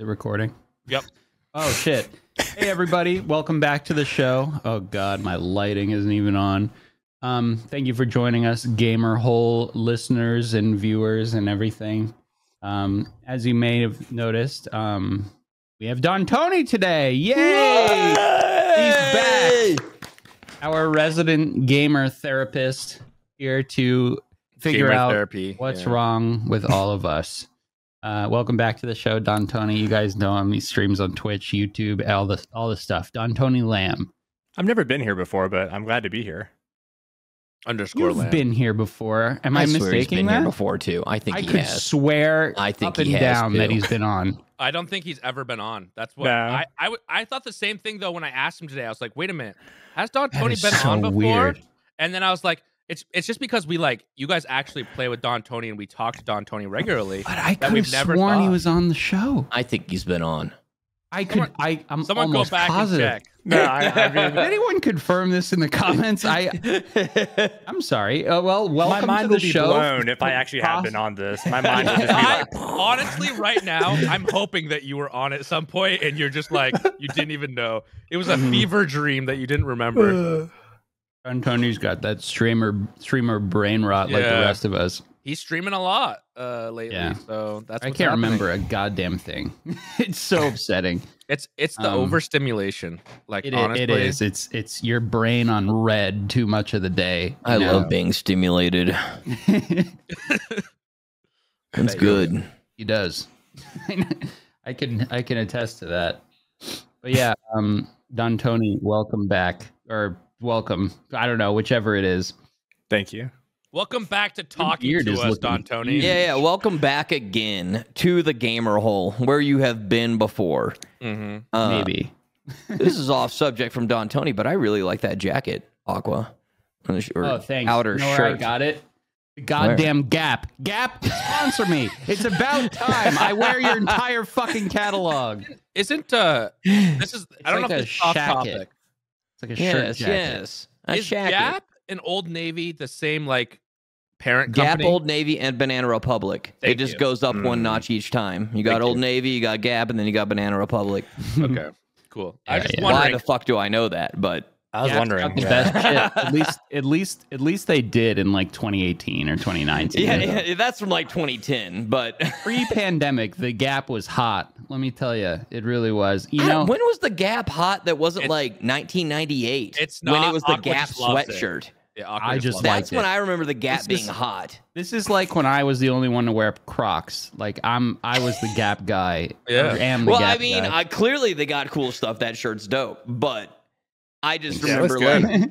it recording? Yep. Oh, shit. Hey, everybody. Welcome back to the show. Oh, God, my lighting isn't even on. Thank you for joining us, Gamer Hole listeners and viewers and everything. As you may have noticed, we have Dontoni today. Yay! He's back. Our resident gamer therapist here to figure out what's wrong with all of us. Welcome back to the show, Dontoni. You guys know him. He streams on Twitch, YouTube, all the stuff. Dontoni Lamb. I've never been here before, but I'm glad to be here. You've been here before. Am I mistaking he's been that? Here before too. I think he could has. Swear I think up and down that he's been on. I don't think he's ever been on. That's what I thought the same thing though when I asked him today. I was like, wait a minute, has Dontoni been on before? Weird. And then I was like, it's just because we you guys actually play with Dontoni and we talk to Dontoni regularly. But I could have sworn he was on the show. I think he's been on. I'm someone almost go back positive. and check. No, I mean, did anyone confirm this in the comments? I'm sorry. Well, welcome my mind to the will be show. blown if I actually have been on this. My mind will just be like, honestly, right now, I'm hoping that you were on at some point and you're just like, you didn't even know. It was a fever dream that you didn't remember. Antoni's got that streamer brain rot like the rest of us. He's streaming a lot lately, so that's. I can't remember a goddamn thing. It's so upsetting. It's the overstimulation. Like honestly, it is. It's your brain on red too much of the day. I love being stimulated. It's good. He does. I can attest to that. But yeah, Dontoni, welcome back, or welcome. I don't know, whichever it is. Thank you. Welcome back to talking to us, Dontoni. Yeah, welcome back again to the Gamer Hole, where you have been before. Maybe. This is off subject from Dontoni, but I really like that jacket, Aqua. Oh, thanks. Outer shirt. I got it. Goddamn Gap. Gap, sponsor me. It's about time. I wear your entire fucking catalog. Isn't this is I don't know if it's off topic. It's like a shirt jacket. Yes. Is Gap and Old Navy the same parent Gap, company? Old Navy, and Banana Republic. It just goes up one notch each time. You got Old Navy, you got Gap, and then you got Banana Republic. Okay, cool. I just why the fuck do I know that? But I was wondering. The best shit. At least they did in 2018 or 2019. Yeah, that's from 2010. But pre-pandemic, the Gap was hot. Let me tell you, it really was. You know, when was the Gap hot? That wasn't 1998. It's not. When it was the Aqua Gap sweatshirt. Yeah, I just liked That's when I remember the Gap being hot. This is like when I was the only one to wear Crocs. I was the Gap guy. Yeah. Well, I mean, clearly they got cool stuff. That shirt's dope, but I just remember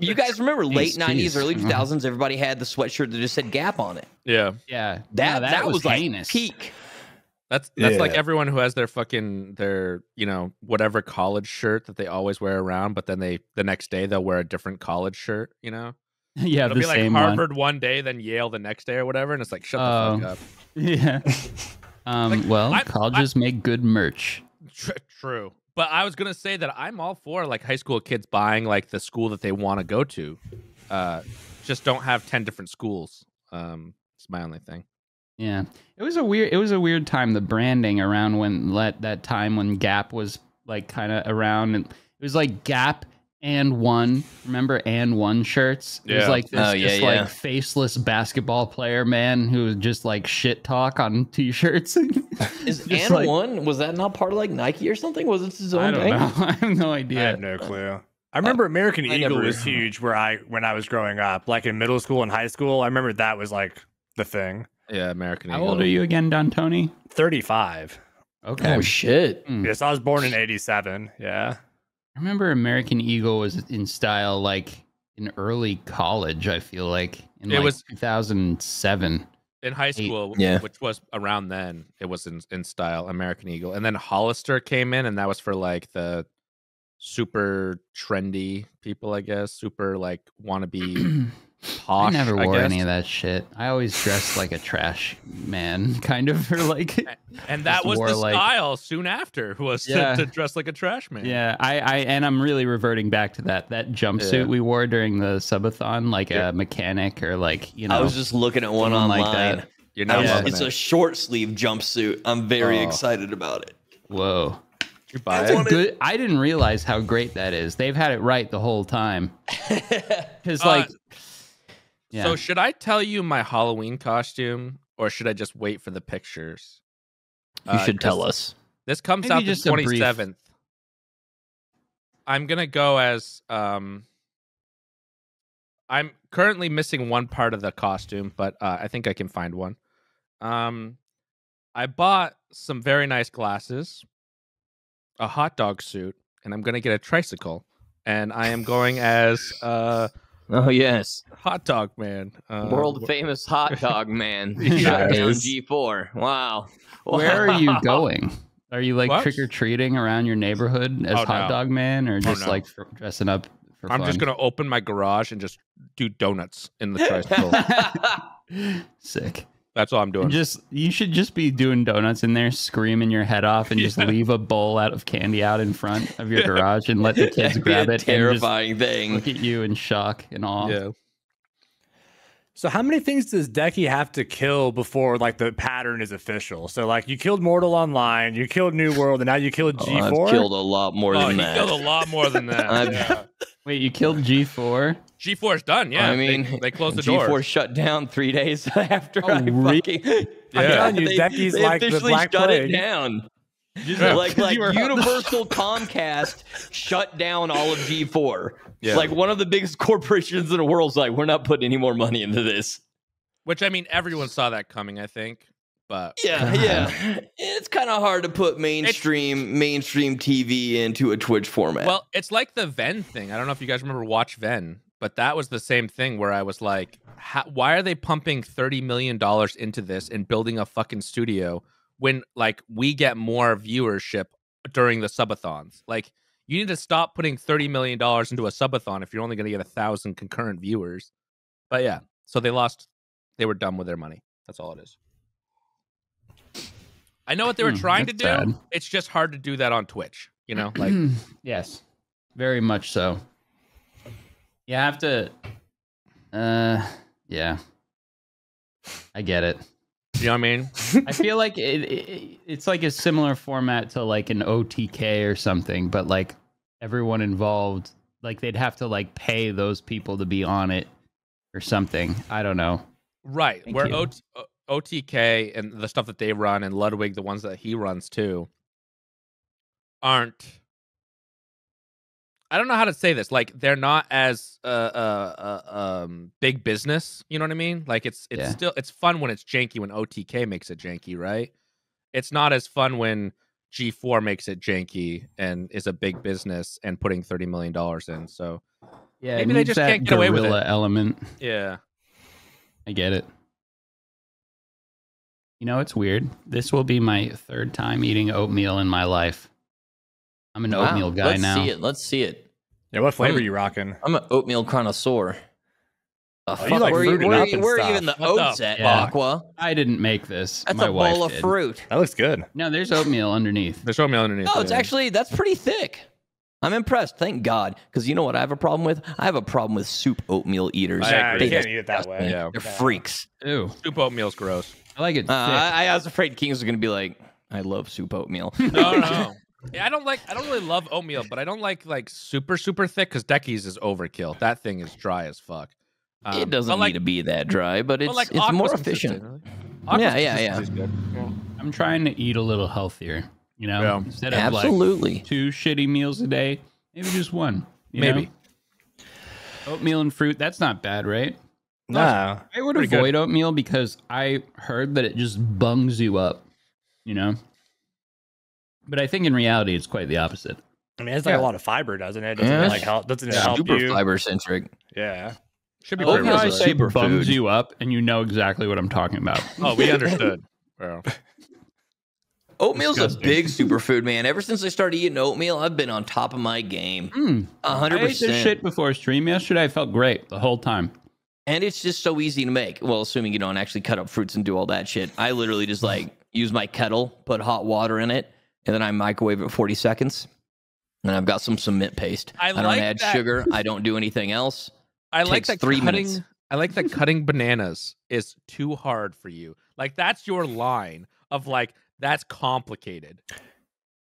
you guys remember late 90s, early 2000s. Everybody had the sweatshirt that just said Gap on it. Yeah. That was heinous. Peak. That's like everyone who has their whatever college shirt that they always wear around, but then the next day they'll wear a different college shirt, Yeah, it'll be like Harvard one day, then Yale the next day or whatever, and it's like, shut the fuck up. Yeah. Colleges make good merch. True. But I was gonna say that I'm all for high school kids buying the school that they want to go to. Just don't have 10 different schools. It's my only thing. Yeah. It was a weird time, the branding around that time when Gap was kind of around, and it was Gap and One. Remember And One shirts? It was this faceless basketball player man who was just shit talk on t-shirts. Is And One, was that not part of Nike or something? Was it his own thing? I don't know. I have no idea. I have no clue. I remember American Eagle was huge when I was growing up, in middle school and high school. I remember that was the thing. Yeah, American Eagle. How old are you again, Dontoni? 35. Okay. Oh shit. Yes, I was born in 87. Yeah. I remember American Eagle was in style in early college, I feel like. It was 2007. In high school, which was around then, it was in style, American Eagle. And then Hollister came in, and that was for the super trendy people, I guess. Super wannabe posh. I never wore any of that shit. I always dressed like a trash man, kind of, or and that was the style soon after, was to dress like a trash man. Yeah, and I'm really reverting back to that jumpsuit we wore during the subathon, a mechanic or I was just looking at one online. Like that. You're not It's a short sleeve jumpsuit. I'm very excited about it. Whoa. You buy it? Good. I didn't realize how great that is. They've had it right the whole time. Because like, yeah. So should I tell you my Halloween costume, or should I just wait for the pictures? You should tell us. This comes out the 27th. I'm gonna go as I'm currently missing one part of the costume, but I think I can find one. I bought some very nice glasses, a hot dog suit, and I'm gonna get a tricycle, and I am going as oh yes, hot dog man, world famous hot dog man. Shut down G4. Wow. Where are you going? Are you like trick or treating around your neighborhood as hot dog man, or just like dressing up for fun? I'm just gonna open my garage and just do donuts in the tricycle. Sick. That's all I'm doing. You should just be doing donuts in there, screaming your head off, and just leave a bowl of candy out in front of your garage and let the kids grab it. Terrifying thing. Look at you in shock and awe. Yeah. So how many things does Dekie have to kill before like the pattern is official? So like you killed Mortal Online, you killed New World, and now you killed G4? I've killed a lot more than that. Killed a lot more than that. Wait, you killed G4? G4 is done, yeah. I mean, they closed the door. G4 shut down 3 days after I fucking... I'm telling you, Dekie's like the Black shut Plague. it down. Like Universal Comcast shut down all of G4. Yeah. Like one of the biggest corporations in the world's like, we're not putting any more money into this. Which I mean, everyone saw that coming, I think. But yeah, it's kind of hard to put mainstream TV into a Twitch format. Well, it's like the Venn thing. I don't know if you guys remember Watch Venn, but that was the same thing where I was like, why are they pumping $30 million into this and building a fucking studio when like we get more viewership during the subathons? Like, you need to stop putting $30 million into a subathon if you're only going to get 1,000 concurrent viewers. But yeah, so they were done with their money. That's all it is. I know what they were trying to do. Sad. It's just hard to do that on Twitch, you know? Like, yes, very much so. You have to, yeah, I get it. You know what I mean? I feel like it's like a similar format to like an OTK or something, but like everyone involved, like they'd have to like pay those people to be on it or something. I don't know. Right. Where OTK and the stuff that they run and Ludwig, the ones that he runs too, aren't. I don't know how to say this. Like they're not as big business. You know what I mean? Like it's still fun when it's janky when OTK makes it janky, right? It's not as fun when G4 makes it janky and is a big business and putting $30 million in. So yeah, maybe they just can't get away with it. Element. Yeah, I get it. You know, it's weird. This will be my 3rd time eating oatmeal in my life. I'm an oatmeal guy now. Let's see it. Yeah, what flavor are you rocking? I'm an oatmeal connoisseur. You like where are even the oats at, Aqua? I didn't make this. That's my a wife bowl of did. fruit. That looks good. No, there's oatmeal underneath. There's oatmeal underneath. Oh, that's pretty thick. I'm impressed. Thank God. Because you know what I have a problem with? I have a problem with soup oatmeal eaters. You can't eat it that way. Yeah. They're freaks. Ew. Soup oatmeal's gross. I like it thick. I was afraid Kings was going to be like, I love soup oatmeal. No. Yeah, I don't really love oatmeal, but I don't like super thick because Dekie's is overkill. That thing is dry as fuck. It doesn't need to be that dry, but it's more efficient. Yeah. I'm trying to eat a little healthier, you know? Yeah. Instead of like 2 shitty meals a day, maybe just one. Maybe. Oatmeal and fruit, that's not bad, right? No. I would avoid oatmeal because I heard that it just bungs you up, you know? But I think in reality, it's quite the opposite. I mean, it's like a lot of fiber, doesn't it? Doesn't it help super you? Fiber centric. Yeah. Should be oatmeal. I say super bums you up, and you know exactly what I'm talking about. Oh, we understood. Oatmeal's a big superfood, man. Ever since I started eating oatmeal, I've been on top of my game. 100%. I ate this shit before stream yesterday. I felt great the whole time. And it's just so easy to make. Well, assuming you don't actually cut up fruits and do all that shit. I literally just use my kettle, put hot water in it, and then I microwave it 40 seconds. And I've got some cement paste. I don't add sugar. I don't do anything else. I like that 3 minutes. I like that cutting bananas is too hard for you. Like that's your line of like that's complicated.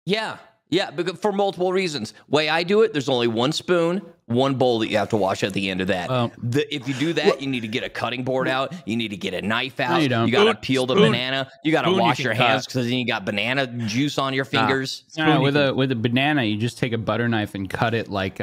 Yeah. Yeah, because for multiple reasons. Way I do it, there's only one spoon, one bowl that you have to wash at the end of that. If you do that, you need to get a cutting board out. You need to get a knife out. No, you got to peel the banana. You got to wash your hands because then you got banana juice on your fingers. With a banana, you just take a butter knife and cut it like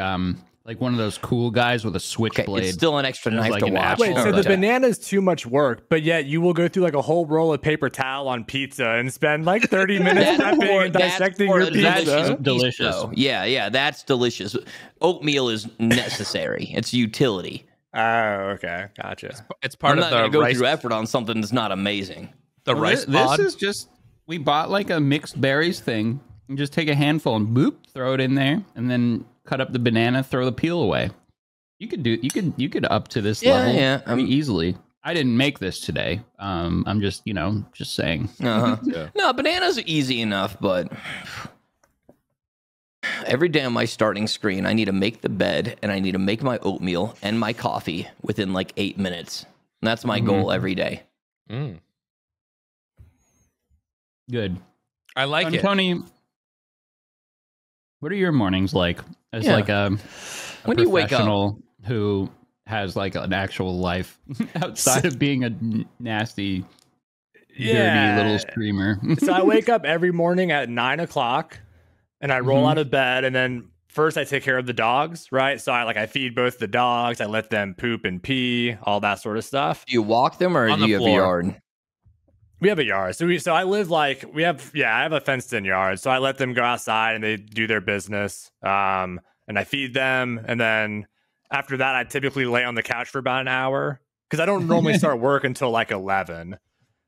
one of those cool guys with a switchblade. It's still an extra knife to wash. Wait, so the banana is too much work, but yet you will go through like a whole roll of paper towel on pizza and spend like 30 minutes prepping and dissecting your pizza. That's delicious. Yeah, that's delicious. Oatmeal is necessary. It's utility. Oh, okay, gotcha. It's part of the go through effort on something that's not amazing. Rice pod. This is just, we bought like a mixed berries thing. You just take a handful and boop, throw it in there, and then cut up the banana, throw the peel away. You could up to this level. Yeah, easily. I didn't make this today. I'm just saying. No, bananas are easy enough, but every day on my starting screen, I need to make the bed and I need to make my oatmeal and my coffee within like 8 minutes. And that's my goal every day. Good. I like it. Tony, what are your mornings like? As like a when you wake up, who has like an actual life outside of being a nasty, dirty little streamer. So I wake up every morning at 9 o'clock and I roll out of bed, and then first I take care of the dogs, right? So I feed both the dogs, I let them poop and pee, all that sort of stuff. Do you walk them or do you have a yard? We have a yard. So I live I have a fenced in yard. So I let them go outside and they do their business. And I feed them. And then after that, I typically lay on the couch for about an hour because I don't normally start work until like 11.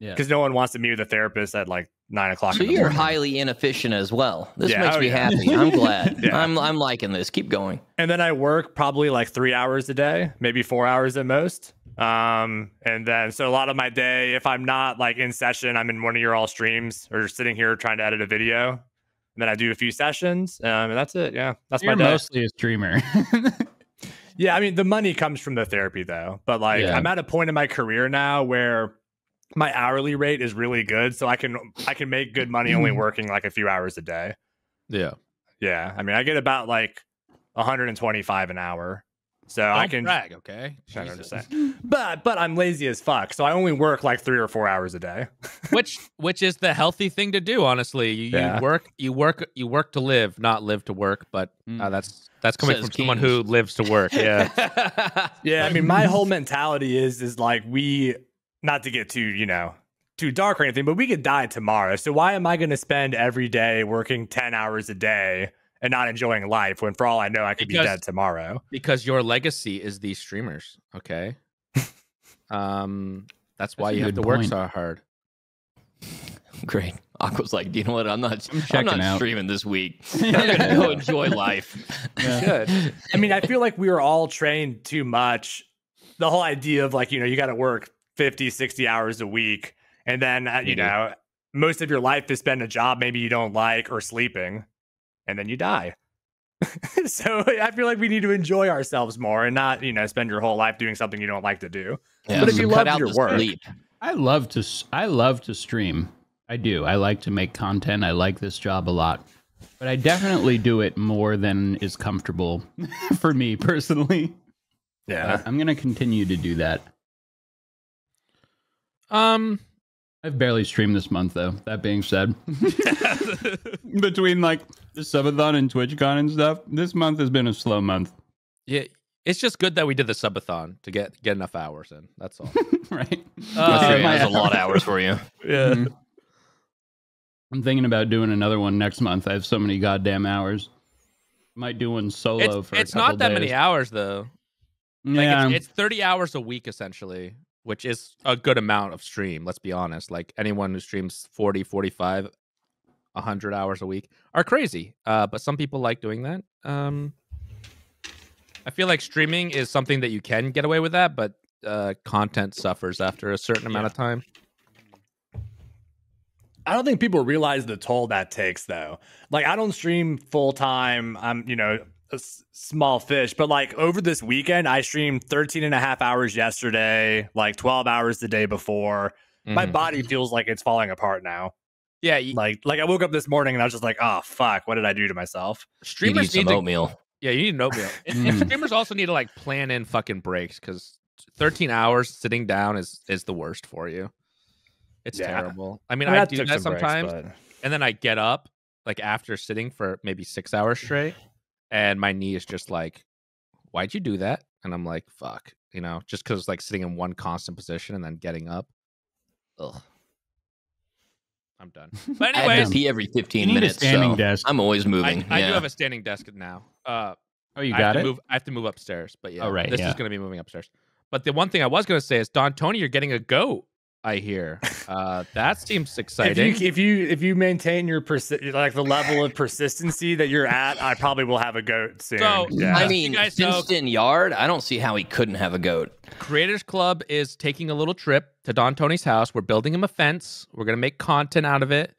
Yeah. Because no one wants to meet with a therapist at like 9 o'clock. So you're highly inefficient as well. This makes me happy. I'm glad. I'm liking this. Keep going. And then I work probably like 3 hours a day, maybe 4 hours at most. And then so a lot of my day, if I'm not like in session, I'm in one of your all streams or sitting here trying to edit a video. And then I do a few sessions, and that's it. Yeah, that's my day. You're mostly a streamer. Yeah, I mean the money comes from the therapy though, but like I'm at a point in my career now where my hourly rate is really good, so I can make good money only working like a few hours a day. Yeah. I mean I get about like 125 an hour. So I can brag, okay? But I'm lazy as fuck, so I only work like 3 or 4 hours a day. which is the healthy thing to do, honestly. You work to live, not live to work. But that's coming from someone who lives to work. Yeah, yeah. I mean, my whole mentality is like not to get too dark or anything, but we could die tomorrow. So why am I going to spend every day working 10 hours a day and not enjoying life when for all I know I could be dead tomorrow? Because your legacy is these streamers, okay? That's why you have to work so hard. Great. Aqua's like, you know what? I'm not streaming this week. I'm gonna go enjoy life. Good. I mean, I feel like we were all trained too much. The whole idea of like, you got to work 50, 60 hours a week. And then, most of your life is spent a job maybe you don't like or sleeping. And then you die. So I feel like we need to enjoy ourselves more and not, spend your whole life doing something you don't like to do. Yeah, but if you love your work, I love to stream. I do. I like to make content. I like this job a lot. But I definitely do it more than is comfortable for me personally. Yeah. I'm going to continue to do that. I've barely streamed this month, though. That being said, between like the subathon and TwitchCon and stuff, this month has been a slow month. Yeah, it's just good that we did the subathon to get enough hours in. That's all. Right. That's a lot of hours for you. Yeah. Mm-hmm. I'm thinking about doing another one next month. I have so many goddamn hours. Might do one solo for a couple It's not that days. many hours, though. Yeah. Like it's 30 hours a week, essentially, which is a good amount of stream. Let's be honest. Like anyone who streams 40, 45, 100 hours a week are crazy. But some people like doing that. I feel like streaming is something that you can get away with that, but content suffers after a certain amount of time. I don't think people realize the toll that takes, though. Like, I don't stream full time. I'm, a small fish, but like over this weekend, I streamed 13 and a half hours yesterday, like 12 hours the day before. My body feels like it's falling apart now. Yeah, like I woke up this morning and I was just like, oh fuck, what did I do to myself? Streamers need some oatmeal. Yeah, you need an oatmeal. And streamers also need to like plan in fucking breaks because 13 hours sitting down is the worst for you. It's terrible. I mean, I do that sometimes, and then I get up like after sitting for maybe 6 hours straight, and my knee is just like, "Why'd you do that?" And I'm like, "Fuck," just because like sitting in one constant position and then getting up. Ugh. I'm done. But anyways, I have to pee every 15 minutes. Standing desk. I'm always moving. I do have a standing desk now. Oh, you got it? I have to move upstairs, but yeah, this is going to be moving upstairs. But the one thing I was going to say is, Dontoni, you're getting a goat. I hear that seems exciting. If you maintain your like the level of persistency that you're at, I probably will have a goat soon. So, I mean, Finston Yard, I don't see how he couldn't have a goat. Creators Club is taking a little trip to Dontoni's house. We're building him a fence. We're gonna make content out of it.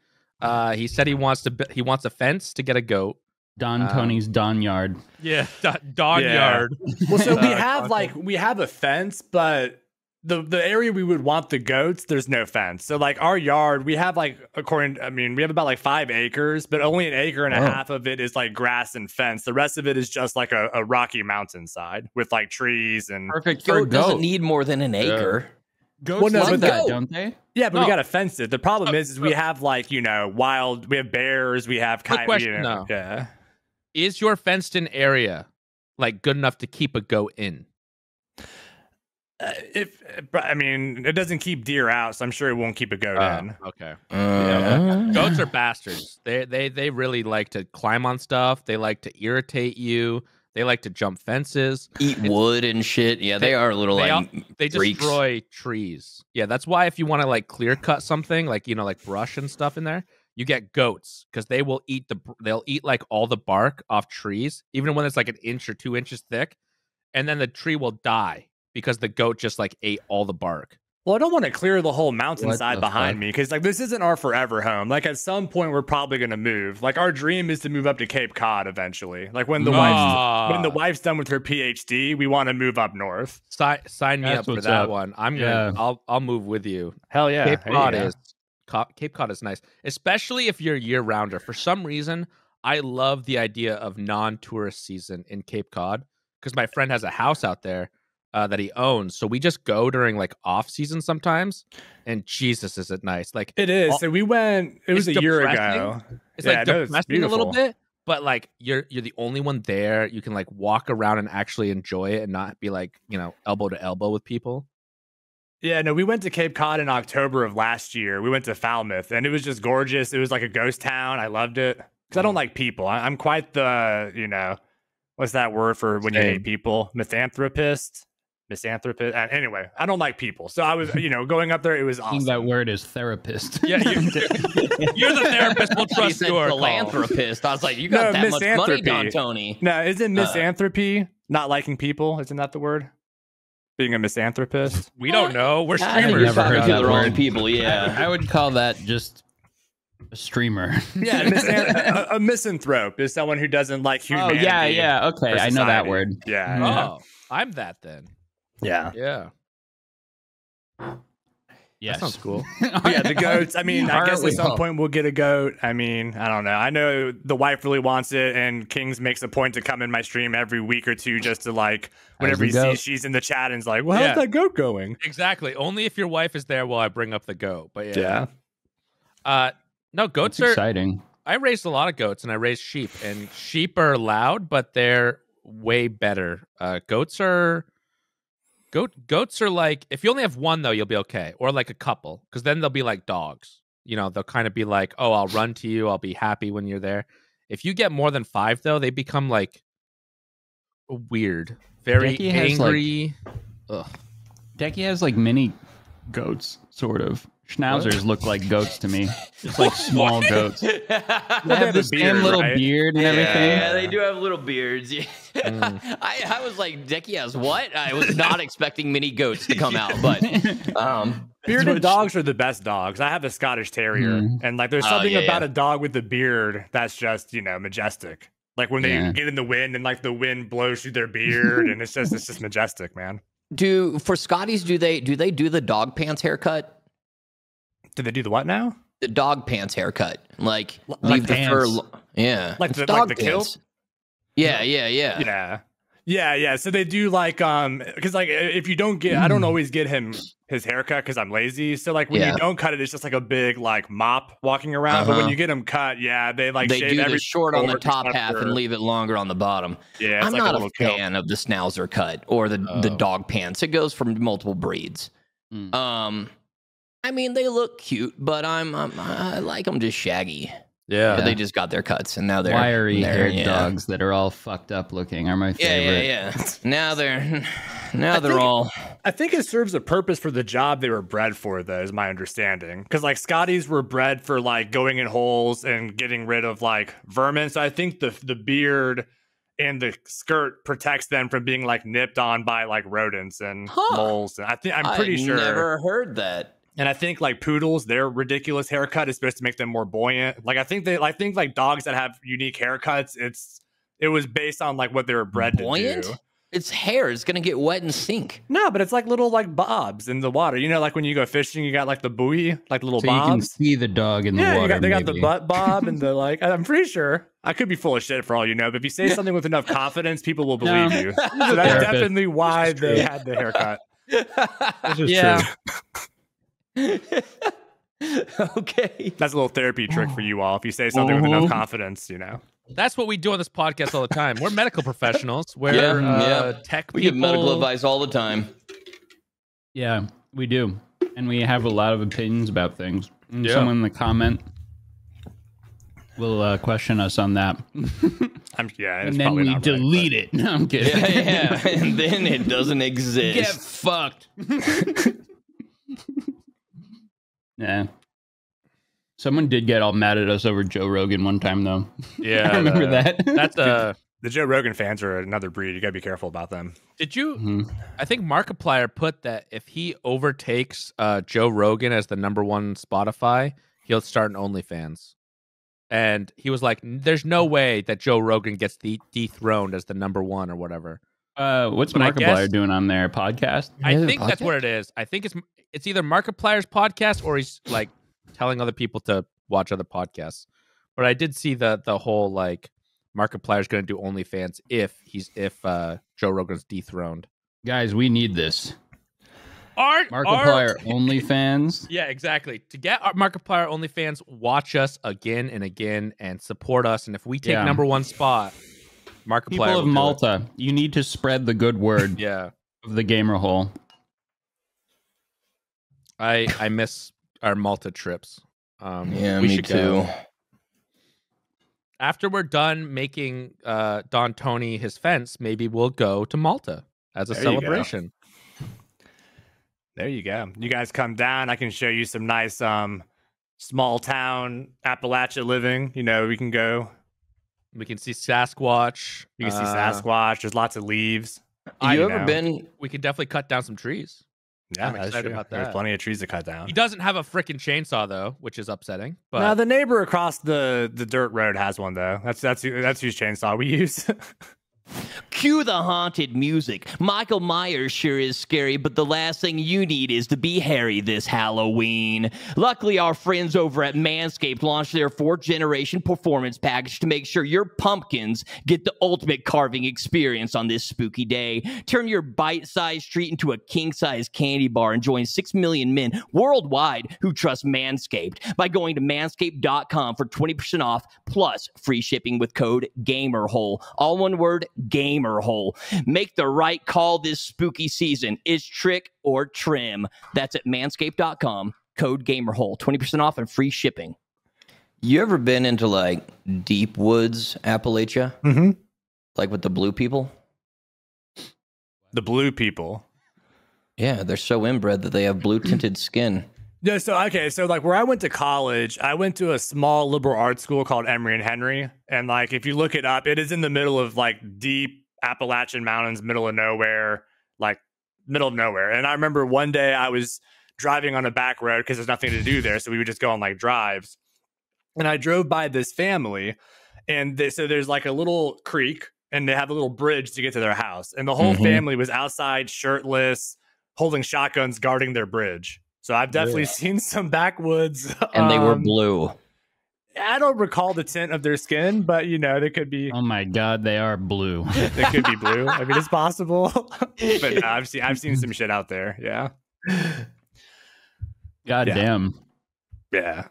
He said he wants a fence to get a goat. Dontoni's Don Yard. Yeah, Don Yard. Well, so we have a fence, but the area we would want the goats, there's no fence. So like our yard, we have like we have about like 5 acres, but only an acre and a half of it is like grass and fence. The rest of it is just like a rocky mountainside with like trees and perfect for a goat. Doesn't need more than an acre. Goats love that, don't they? Yeah, but we gotta fence it. The problem is we have like we have bears, we have quick question though. Yeah. Is your fenced in area like good enough to keep a goat in? It doesn't keep deer out, so I'm sure it won't keep a goat in. Okay. Goats are bastards. They really like to climb on stuff. They like to irritate you. They like to jump fences, eat wood and shit. Yeah, they are little they destroy trees. Yeah, that's why if you want to like clear cut something like like brush and stuff in there, you get goats because they will they'll eat like all the bark off trees, even when it's like 1 inch or 2 inches thick, and then the tree will die because the goat just like ate all the bark. Well, I don't want to clear the whole mountainside behind me because like this isn't our forever home. Like at some point we're probably going to move. Like our dream is to move up to Cape Cod eventually. Like when the wife's done with her PhD, we want to move up north. Sign me up for that one. I'll move with you. Hell yeah. Cape Cod is nice, especially if you're year rounder. For some reason, I love the idea of non-tourist season in Cape Cod because my friend has a house out there that he owns. So we just go during like off season sometimes, and Jesus, is it nice? Like it is. So we went. It was a year ago. It's like depressing a little bit, but like you're the only one there. You can like walk around and actually enjoy it and not be like elbow to elbow with people. Yeah, no, we went to Cape Cod in October of last year. We went to Falmouth, and it was just gorgeous. It was like a ghost town. I loved it because I don't like people. I'm quite the what's that word for when you hate people? Misanthropist. Anyway, I don't like people. So I was, going up there. It was awesome. I think that word is therapist. Yeah, you're the therapist. We'll trust your philanthropist. I was like, you got that much money, Dontoni. No, isn't misanthropy not liking people? Isn't that the word? Being a misanthropist? We don't know. We're streamers. Never heard the wrong people. Yeah, I would call that just a streamer. Yeah, a misanthrope is someone who doesn't like humanity. Oh yeah. Okay, I know that word. Yeah. Oh, I'm that then. Yeah. Yes. That sounds cool. Yeah, the goats. I mean, I guess at some point we'll get a goat. I mean, I don't know. I know the wife really wants it, and Kings makes a point to come in my stream every week or two just to like, whenever he sees she's in the chat and is like, well, how's that goat going? Exactly. Only if your wife is there will I bring up the goat. But yeah. No, goats That's are exciting. I raised a lot of goats and I raised sheep, and sheep are loud, but they're way better. Goats are like, if you only have one though, you'll be okay, or like a couple, because then they'll be like dogs. They'll kind of be like, oh, I'll run to you, I'll be happy when you're there. If you get more than 5 though, they become like weird, very Dekie angry. Dekie has like mini goats, sort of. Schnauzers look like goats to me. It's like small goats. They have the same little beard and everything. Yeah, they do have little beards. I was like, Dekie has what? I was not expecting mini goats to come out, but bearded dogs are the best dogs. I have a Scottish Terrier, and like there's something about a dog with a beard that's just majestic. Like when they get in the wind and like the wind blows through their beard, and it's just majestic, man. For Scotties, do they do the dog pants haircut? Do they do the what now? the dog pants haircut. Like leave the fur. Yeah, like it's the dog like pants. the kilt. Yeah. So they do like because like if you don't get, I don't always get him his haircut because I'm lazy. So like when you don't cut it, it's just like a big like mop walking around. But when you get him cut, they like they shave do every the short on the top half and leave it longer on the bottom. Yeah, I'm like not a fan of the schnauzer cut or the dog pants. It goes from multiple breeds. I mean, they look cute, but I like them just shaggy. Yeah, but they just got their cuts, and now they're wiry haired dogs that are all fucked up looking are my favorite. Yeah. Now they're all. I think it serves a purpose for the job they were bred for, though, is my understanding. Because like Scotties were bred for like going in holes and getting rid of like vermin. So I think the beard and the skirt protects them from being like nipped on by like rodents and moles. And I'm pretty sure. I've never heard that. And I think like poodles, their ridiculous haircut is supposed to make them more buoyant. Like I think like dogs that have unique haircuts, it was based on like what they were bred to do. It's hair. It's gonna get wet and sink. No, but it's like little like bobs in the water. You know, like when you go fishing, you got like the buoy, like little bobs. You can see the dog in the water. They got the butt bob and the like. I'm pretty sure. I could be full of shit for all you know, but if you say something with enough confidence, people will believe you. So that's definitely why they had the haircut. This is true. Okay, that's a little therapy trick for you all. If you say something with enough confidence, that's what we do on this podcast all the time. We're medical professionals. We're tech people. We give medical advice all the time. Yeah, we do, and we have a lot of opinions about things. And someone in the comment will question us on that. And then we delete it. No, I'm kidding. Yeah, and then it doesn't exist. Get fucked. Yeah. Someone did get all mad at us over Joe Rogan one time, though. Yeah. I remember that. That's the Joe Rogan fans are another breed. You got to be careful about them. Did you? I think Markiplier put that if he overtakes Joe Rogan as the #1 Spotify, he'll start an OnlyFans. And he was like, there's no way that Joe Rogan gets dethroned as the #1 or whatever. What's Markiplier doing on their podcast? I think that's what it is. I think it's either Markiplier's podcast or he's like telling other people to watch other podcasts. But I did see the whole like Markiplier's going to do OnlyFans if Joe Rogan's dethroned. Guys, we need this. Markiplier OnlyFans. Yeah, exactly. To get our Markiplier OnlyFans, watch us again and again and support us. And if we take #1 spot, Markiplier. People of Malta, you need to spread the good word. Of the gamer hole. I miss our Malta trips. Me too. After we're done making Dontoni his fence, maybe we'll go to Malta as a celebration. There you go. You guys come down. I can show you some nice small town Appalachia living. We can go. We can see Sasquatch. You can see Sasquatch. There's lots of leaves. You ever been? We could definitely cut down some trees. Yeah, I'm excited about that. There's plenty of trees to cut down. He doesn't have a freaking chainsaw though, which is upsetting. But no, the neighbor across the dirt road has one though. That's whose chainsaw we use. Cue the haunted music. Michael Myers sure is scary, but the last thing you need is to be hairy this Halloween. Luckily, our friends over at Manscaped launched their 4th generation performance package to make sure your pumpkins get the ultimate carving experience on this spooky day. Turn your bite-sized treat into a king-sized candy bar and join 6 million men worldwide who trust Manscaped by going to manscaped.com for 20% off plus free shipping with code GAMERHOLE. All one word, GAMERHOLE. Make the right call this spooky season. Is trick or trim. That's at manscaped.com. Code GAMERHOLE. 20% off and free shipping. You ever been into like deep woods, Appalachia? Mm-hmm. Like with the blue people? The blue people? Yeah, they're so inbred that they have blue tinted skin. Yeah, so like where I went to college, I went to a small liberal arts school called Emory and Henry. And like if you look it up, it is in the middle of like deep Appalachian mountains, middle of nowhere. And I remember one day I was driving on a back road because there's nothing to do there. So we would just go on like drives. And I drove by this family. And so there's like a little creek and they have a little bridge to get to their house. And the whole family was outside shirtless, holding shotguns, guarding their bridge. So I've definitely seen some backwoods. And they were blue. I don't recall the tint of their skin, but there could be. Oh my God, they are blue. They could be blue. I mean, it's possible. But no, I've seen some shit out there. Yeah. God damn. Yeah.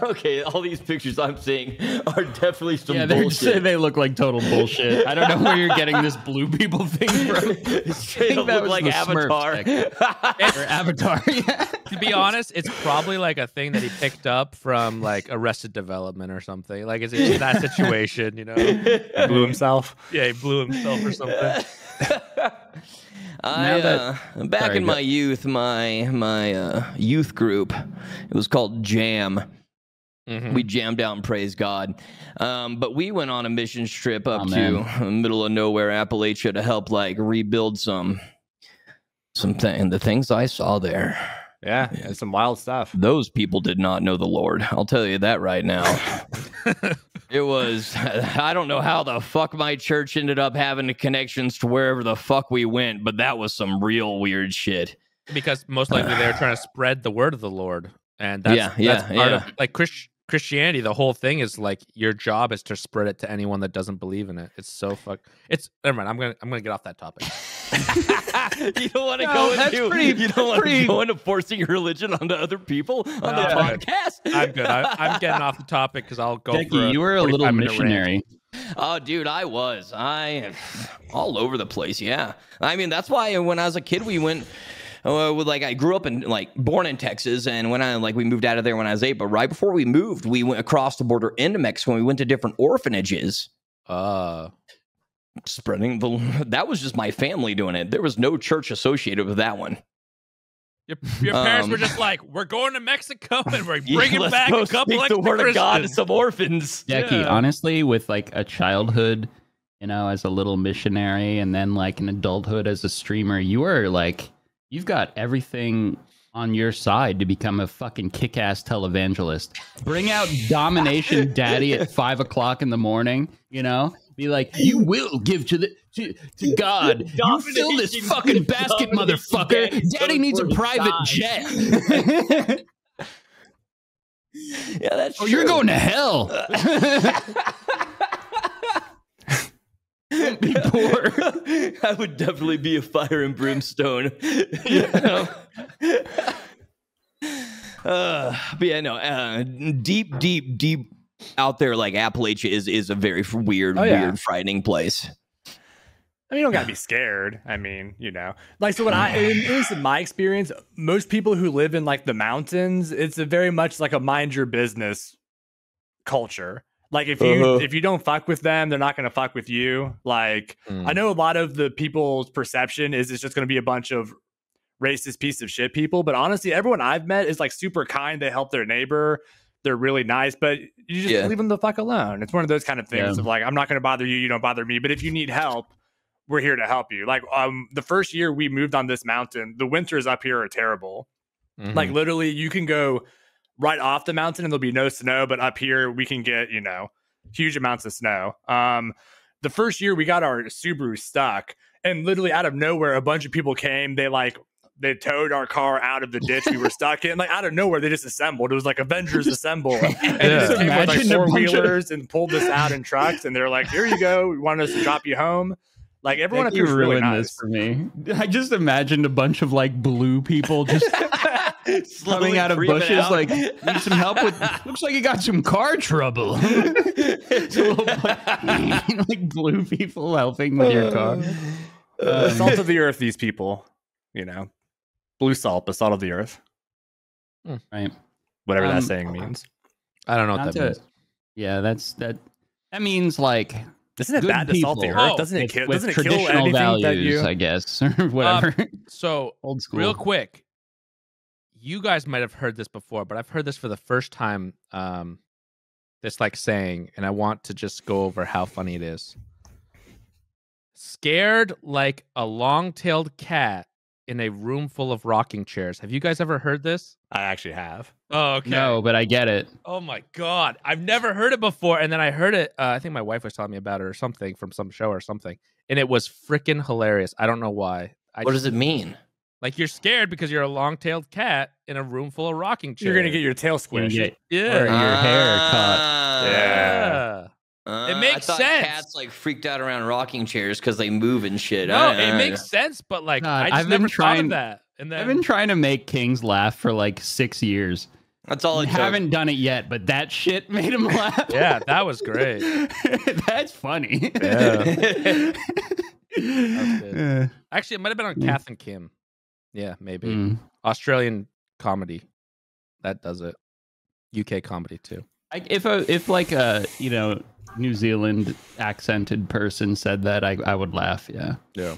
Okay, all these pictures I'm seeing are definely some bullshit. They look like total bullshit. I don't know where you're getting this blue people thing from. Straight up look like Avatar. Or Avatar, yeah. To be honest, it's probably like a thing that he picked up from like Arrested Development or something. Like, it's just that situation, Blew himself. Yeah, he blew himself or something. Back in my youth, my youth group, it was called Jam. We jammed out and praised God. But we went on a mission trip up to the middle of nowhere, Appalachia, to help like rebuild the things I saw there. Yeah, some wild stuff. Those people did not know the Lord. I'll tell you that right now. It was, I don't know how the fuck my church ended up having the connections to wherever the fuck we went, but that was some real weird shit. Because most likely they were trying to spread the word of the Lord. And that's part of, like, Christianity. The whole thing is like your job is to spread it to anyone that doesn't believe in it. It's so never mind. I'm gonna get off that topic. You don't want to go into forcing your religion onto other people on the podcast. I'm good. I'm getting off the topic because I'll go. Dekie, you were a little missionary. Oh, dude, I was. All over the place. Yeah, I mean that's why when I was a kid we went. I grew up born in Texas, and when we moved out of there when I was 8. But right before we moved, we went across the border into Mexico. And we went to different orphanages. Spreading that was just my family doing it. There was no church associated with that one. Your parents were just like, we're going to Mexico and we're bringing back a couple extra the word Christians. of God to some orphans. Dekie, honestly, with like a childhood, as a little missionary, and then like an adulthood as a streamer, you've got everything on your side to become a fucking kick-ass televangelist. Bring out Domination Daddy at 5 o'clock in the morning, Be like, you will give to God. You fill this fucking basket, motherfucker. Daddy needs a private jet. Yeah, that's true. You're going to hell. Be poor. I would definitely be a fire and brimstone. But yeah, no. Deep out there, like Appalachia is a very weird, frightening place. I mean, you don't gotta be scared. I mean, so at least in my experience, most people who live in like the mountains, it's a very much like a mind your business culture. Like if you don't fuck with them, they're not gonna fuck with you. Like I know a lot of the people's perception is it's just gonna be a bunch of racist piece of shit people, but honestly, everyone I've met is like super kind. They help their neighbor. They're really nice, but you just leave them the fuck alone. It's one of those kind of things of like, I'm not gonna bother you. You don't bother me. But if you need help, we're here to help you. Like the first year we moved on this mountain, the winters up here are terrible. Like literally, you can go right off the mountain and there'll be no snow, but up here we can get huge amounts of snow. The first year we got our Subaru stuck, and literally out of nowhere a bunch of people came. They towed our car out of the ditch we were stuck in. Like out of nowhere they just assembled. It was like Avengers assemble. And just came with like 4-wheelers and pulled us out in trucks, and they're like, here you go, we want us to drop you home. Like everyone up here really nice. This for me. I just imagined a bunch of like blue people just coming out of bushes, like, need some help with. Looks like you got some car trouble. It's a little like blue people helping with your car. Salt of the earth, these people, blue salt, but salt of the earth, right? Whatever that saying means. I don't know what that means. Yeah, that means like. Isn't it bad to salt the earth? Doesn't it kill? Doesn't it kill anything values, that you? I guess, or whatever. So old school. Real quick, you guys might have heard this before, but I've heard this for the first time. This like saying, and I want to just go over how funny it is. Scared like a long-tailed cat in a room full of rocking chairs. Have you guys ever heard this? I actually have. Oh, okay. No, but I get it. Oh my God. I've never heard it before. And then I heard it. I think my wife was telling me about it or something from some show or something. And it was freaking hilarious. I don't know why. What does it mean? Like you're scared because you're a long-tailed cat in a room full of rocking chairs. You're gonna get your tail squished. Or your hair caught. Yeah. It makes I thought sense. Cats like freaked out around rocking chairs because they move and shit. No, it makes sense, but like God, I just never thought of that. And then I've been trying to make Kings laugh for like 6 years. That's all. I haven't done it yet, but that shit made him laugh. Yeah, that was great. That's funny. Yeah. Actually, it might have been on Kath and Kim. Yeah, maybe. Australian comedy. That does it. UK comedy too. If like a New Zealand accented person said that, I would laugh. Yeah. Yeah.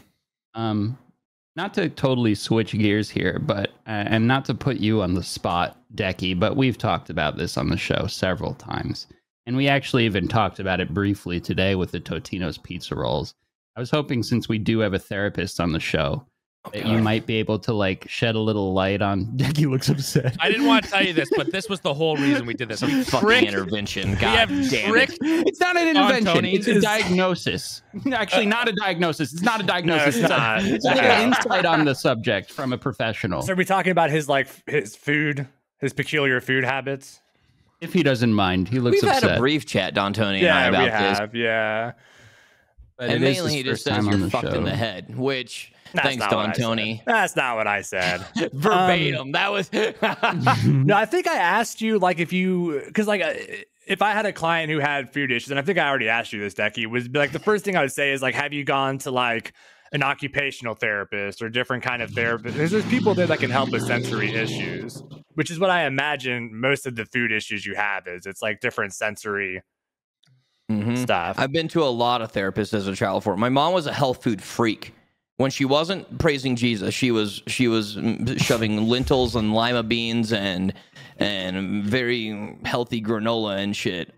Not to totally switch gears here, but and not to put you on the spot, Dekie, but we've talked about this on the show several times, and we actually even talked about it briefly today with the Totino's pizza rolls. I was hoping, since we do have a therapist on the show, that you might be able to like shed a little light on. Dekie looks upset. I didn't want to tell you this, but this was the whole reason we did this. Some fucking intervention. God damn it. It's not an intervention. Dontoni. It's a diagnosis. Actually, not a diagnosis. It's not a diagnosis. No, it's not. It's like an insight on the subject from a professional. So are we talking about his food, his peculiar food habits? If he doesn't mind, he looks We've upset. had a brief chat, Dontoni and I, about we have. this. Yeah. But And it is mainly he his just first says time on you're the fucked in show. the head, which, That's thanks, not what I Dontoni. said. That's not what I said. Verbatim. That was... No, I think I asked you, like, because if I had a client who had food issues, and I think I already asked you this, Dekie, was like the first thing I would say is like, have you gone to like an occupational therapist or different kind of therapist? There's people there that can help with sensory issues, which is what I imagine most of the food issues you have is. It's like different sensory stuff. I've been to a lot of therapists as a child for it. My mom was a health food freak. When she wasn't praising Jesus, she was shoving lentils and lima beans and very healthy granola and shit.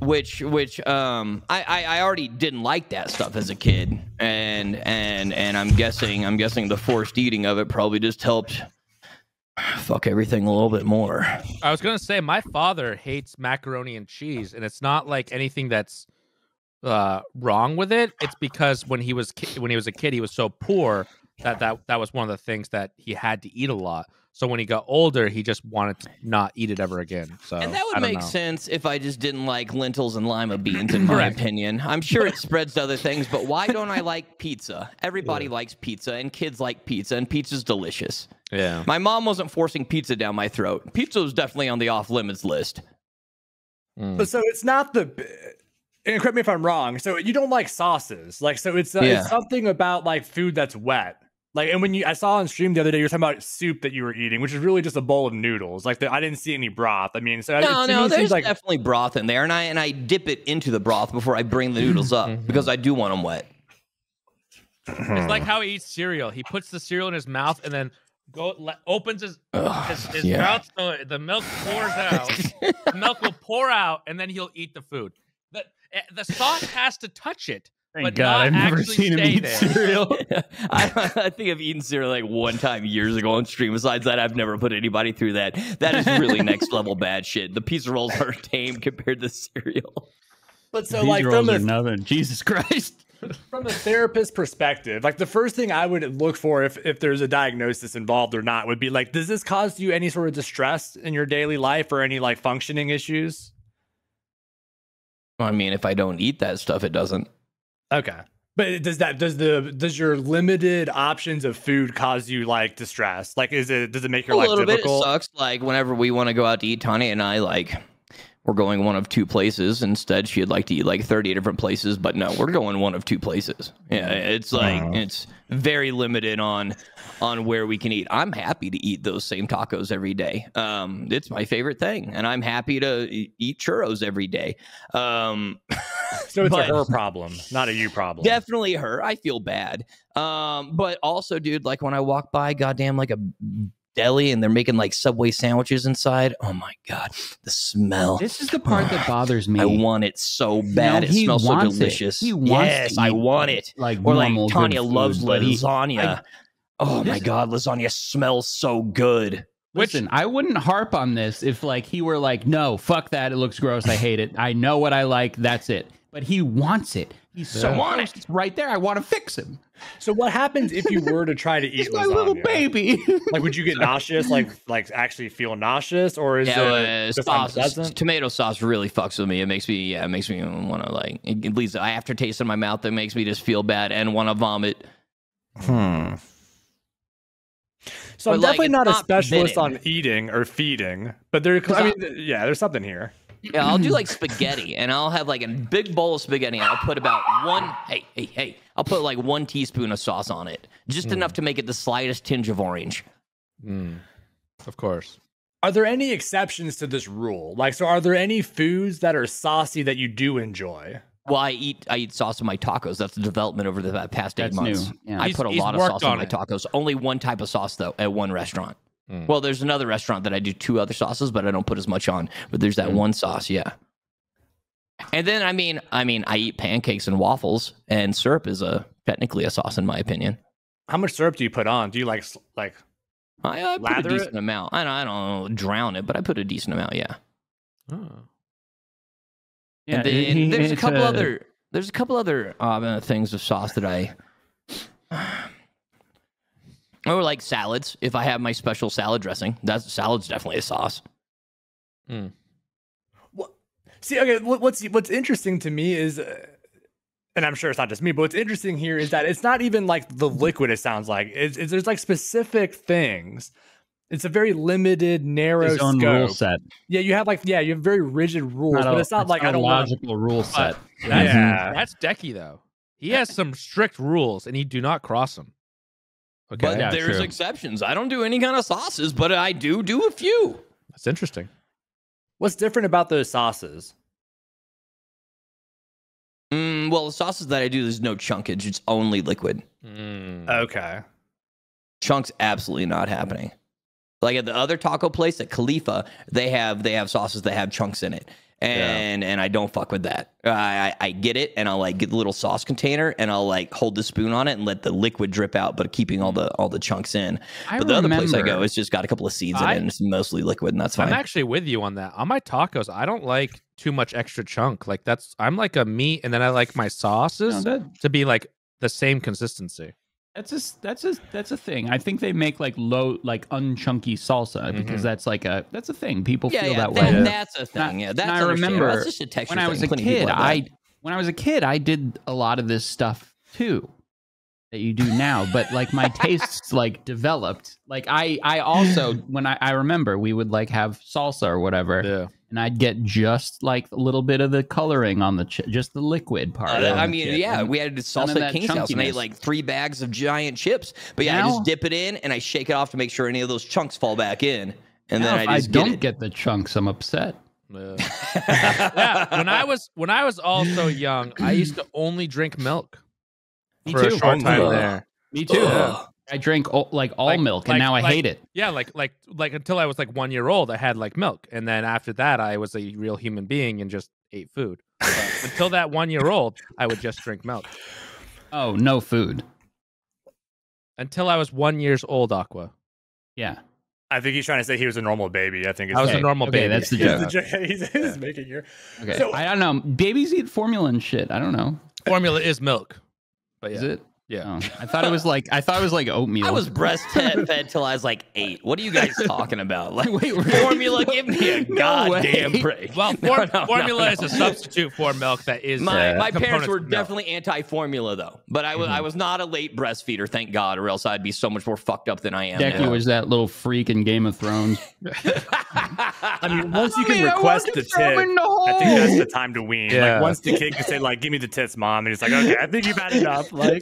Which I already didn't like that stuff as a kid, and I'm guessing the forced eating of it probably just helped fuck everything a little bit more. I was gonna say my father hates macaroni and cheese, and it's not like anything that's wrong with it. It's because when he was a kid, he was so poor that was one of the things that he had to eat a lot. So when he got older, he just wanted to not eat it ever again. So and that would make sense if I just didn't like lentils and lima beans, in my opinion. I'm sure it spreads to other things, but why don't I like pizza? Everybody likes pizza, and kids like pizza, and pizza's delicious. Yeah. My mom wasn't forcing pizza down my throat. Pizza was definitely on the off-limits list. But so it's not and correct me if I'm wrong. So you don't like sauces, like so it's something about like food that's wet. Like, and I saw on stream the other day, you were talking about soup that you were eating, which is really just a bowl of noodles. Like, I didn't see any broth. I mean, so no, there's like definitely broth in there, and I dip it into the broth before I bring the noodles up because I do want them wet. It's like how he eats cereal. He puts the cereal in his mouth and then opens his mouth so the milk pours out. The milk will pour out, and then he'll eat the food. The sauce has to touch it. Thank God, I've never seen him eat cereal. I think I've eaten cereal like one time years ago on stream. Besides that, I've never put anybody through that. That is really next level bad shit. The pizza rolls are tame compared to cereal. But so, These like, rolls are nothing. Jesus Christ. From a therapist perspective, like the first thing I would look for if there's a diagnosis involved or not would be like, does this cause you any sort of distress in your daily life or any like functioning issues? I mean, if I don't eat that stuff, it doesn't. Okay. But does your limited options of food cause you like distress? Like, does it make your life difficult? A little bit. It sucks. Like whenever we want to go out to eat, Tanya and I we're going one of two places. Instead, she'd like to eat like 30 different places, but no, we're going one of two places. Yeah, it's like it's very limited on where we can eat. I'm happy to eat those same tacos every day. It's my favorite thing, and I'm happy to eat churros every day. So it's a her problem, not a you problem. Definitely her. I feel bad. But also, dude, like when I walk by, goddamn, like a deli and they're making like Subway sandwiches inside. Oh my God, the smell. This is the part that bothers me. I want it so bad. It smells so delicious. He wants I want it. Like, or like Tanya loves lasagna. Oh my God, lasagna smells so good. Listen, I wouldn't harp on this if like he were like, no, fuck that. It looks gross. I hate it. I know what I like. That's it. But he wants it. He's so honest. It's right there. I want to fix him. So what happens if you were to try to eat He's my lasagna? little baby. Like, would you get nauseous? Like actually feel nauseous, or is it just unpleasant? Tomato sauce really fucks with me. It makes me want to like. It leaves an aftertaste in my mouth that makes me just feel bad and want to vomit. So I'm definitely not a specialist on eating or feeding, but there's something here. Yeah, I'll do like spaghetti, and I'll have like a big bowl of spaghetti, and I'll put about I'll put like 1 teaspoon of sauce on it, just enough to make it the slightest tinge of orange. Of course. Are there any exceptions to this rule? Like, so are there any foods that are saucy that you do enjoy? Well, I eat sauce in my tacos. That's the development over the past 8 months. Yeah. I put a lot of sauce on my tacos. Only one type of sauce, though, at one restaurant. Well, there's another restaurant that I do 2 other sauces, but I don't put as much on. But there's that one sauce, yeah. And then, I mean, I eat pancakes and waffles, and syrup is technically a sauce, in my opinion. How much syrup do you put on? Do you like I put a decent amount. I don't drown it, but I put a decent amount, yeah. Oh. Yeah, and then there's a couple other things of sauce that I or like salads. If I have my special salad dressing, salad's definitely a sauce. Well, see, okay, what's interesting to me is, and I'm sure it's not just me, but what's interesting here is that it's not even like the liquid. It sounds like there's like specific things. It's a very limited, narrow scope. Rule set. Yeah, you have very rigid rules, but it's not like a logical rule set. That's Dekie though. He has some strict rules, and he do not cross them. Okay, but there's exceptions. I don't do any kind of sauces, but I do a few. That's interesting. What's different about those sauces? Well, the sauces that I do, there's no chunkage. It's only liquid. Okay. Chunks absolutely not happening. Like at the other taco place at Khalifa, they have sauces that have chunks in it, and I don't fuck with that. I get it, and I'll like get the little sauce container, and I'll like hold the spoon on it and let the liquid drip out, but keeping all the chunks in. But the other place I go, it's just got a couple of seeds in it, and it's mostly liquid, and that's fine. I'm actually with you on that. On my tacos, I don't like too much extra chunk. Like I'm like a meat, and then I like my sauces to be like the same consistency. That's a thing. I think they make like unchunky salsa because that's a thing. People feel that way. That's a thing. I remember that's just a texture when I was a kid, I did a lot of this stuff too that you do now, but like my tastes like developed. Like I also when I remember we would like have salsa or whatever. And I'd get just like a little bit of the coloring on the just the liquid part. We had salsa at King's House and I ate like 3 bags of giant chips. But I just dip it in and I shake it off to make sure any of those chunks fall back in. And then I just don't get the chunks, I'm upset. Yeah. When I was also young, I used to only drink milk. Me for too. A short time there. Me too. I drank all milk, and now I hate it. Yeah, like until I was like 1 year old, I had like milk, and then after that, I was a real human being and just ate food. Until that 1 year old, I would just drink milk. Oh, no food. Until I was 1 year old, Aqua. Yeah. I think he's trying to say he was a normal baby. I think I was a normal baby. That's the joke. He's making here. Okay. So, I don't know. Babies eat formula and shit. I don't know. Formula is milk. But is it? Yeah. Oh, I thought it was like oatmeal. I was breastfed till I was like 8. What are you guys talking about? Like, formula? Give me a goddamn break. Well, formula is a substitute for milk that is. My parents were definitely anti-formula though, but I was not a late breastfeeder, thank God, or else I'd be so much more fucked up than I am. Dekie was that little freak in Game of Thrones. I mean, once you can request the tit, I think that's the time to wean. Yeah. Like once the kid can say like, "Give me the tits, mom," and he's like, "Okay, I think you've had enough." Like.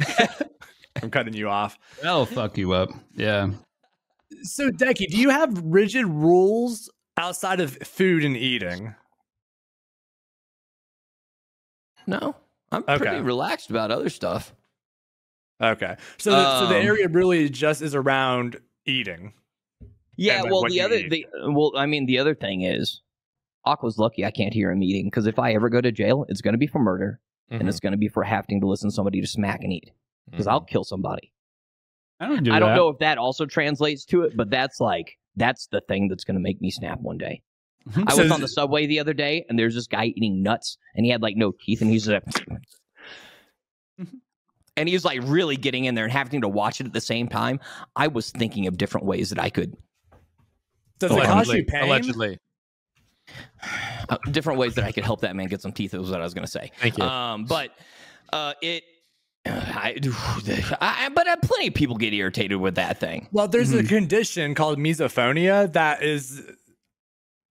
I'm cutting you off. That'll fuck you up. Yeah. So, Dekie, do you have rigid rules outside of food and eating? No. I'm pretty relaxed about other stuff. Okay. So, the area really just is around eating. Yeah, well, the other thing is, Aqua's lucky I can't hear him eating, because if I ever go to jail, it's going to be for murder, and it's going to be for having to listen to somebody to smack and eat. Because I'll kill somebody. I don't know if that also translates to it, but that's the thing that's going to make me snap one day. I was on the subway the other day, and there's this guy eating nuts, and he had like no teeth, and he's like, and he was like really getting in there and having to watch it at the same time, I was thinking of different ways that I could. Does it cause you pain? Allegedly. Different ways that I could help that man get some teeth was what I was going to say. Thank you. But plenty of people get irritated with that thing. Well, there's a condition called misophonia that is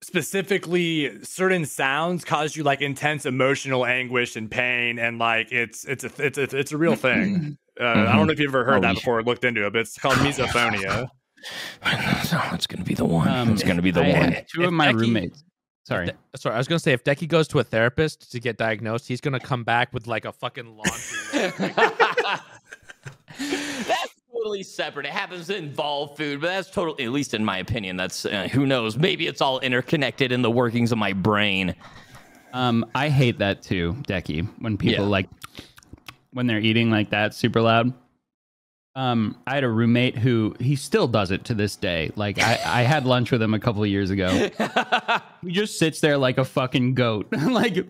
specifically certain sounds cause you like intense emotional anguish and pain, and like it's a real thing. I don't know if you've ever heard that before or looked into it, but it's called misophonia. It's going to be the one. It's going to be the one. Two of my roommates. Sorry, I was gonna say if Dekie goes to a therapist to get diagnosed, he's gonna come back with like a fucking laundry. That's totally separate. It happens to involve food, but that's totally, at least in my opinion, that's who knows. Maybe it's all interconnected in the workings of my brain. I hate that too, Dekie. When people like when they're eating like that super loud. I had a roommate who he still does it to this day. Like I had lunch with him a couple of years ago. He just sits there like a fucking goat. Like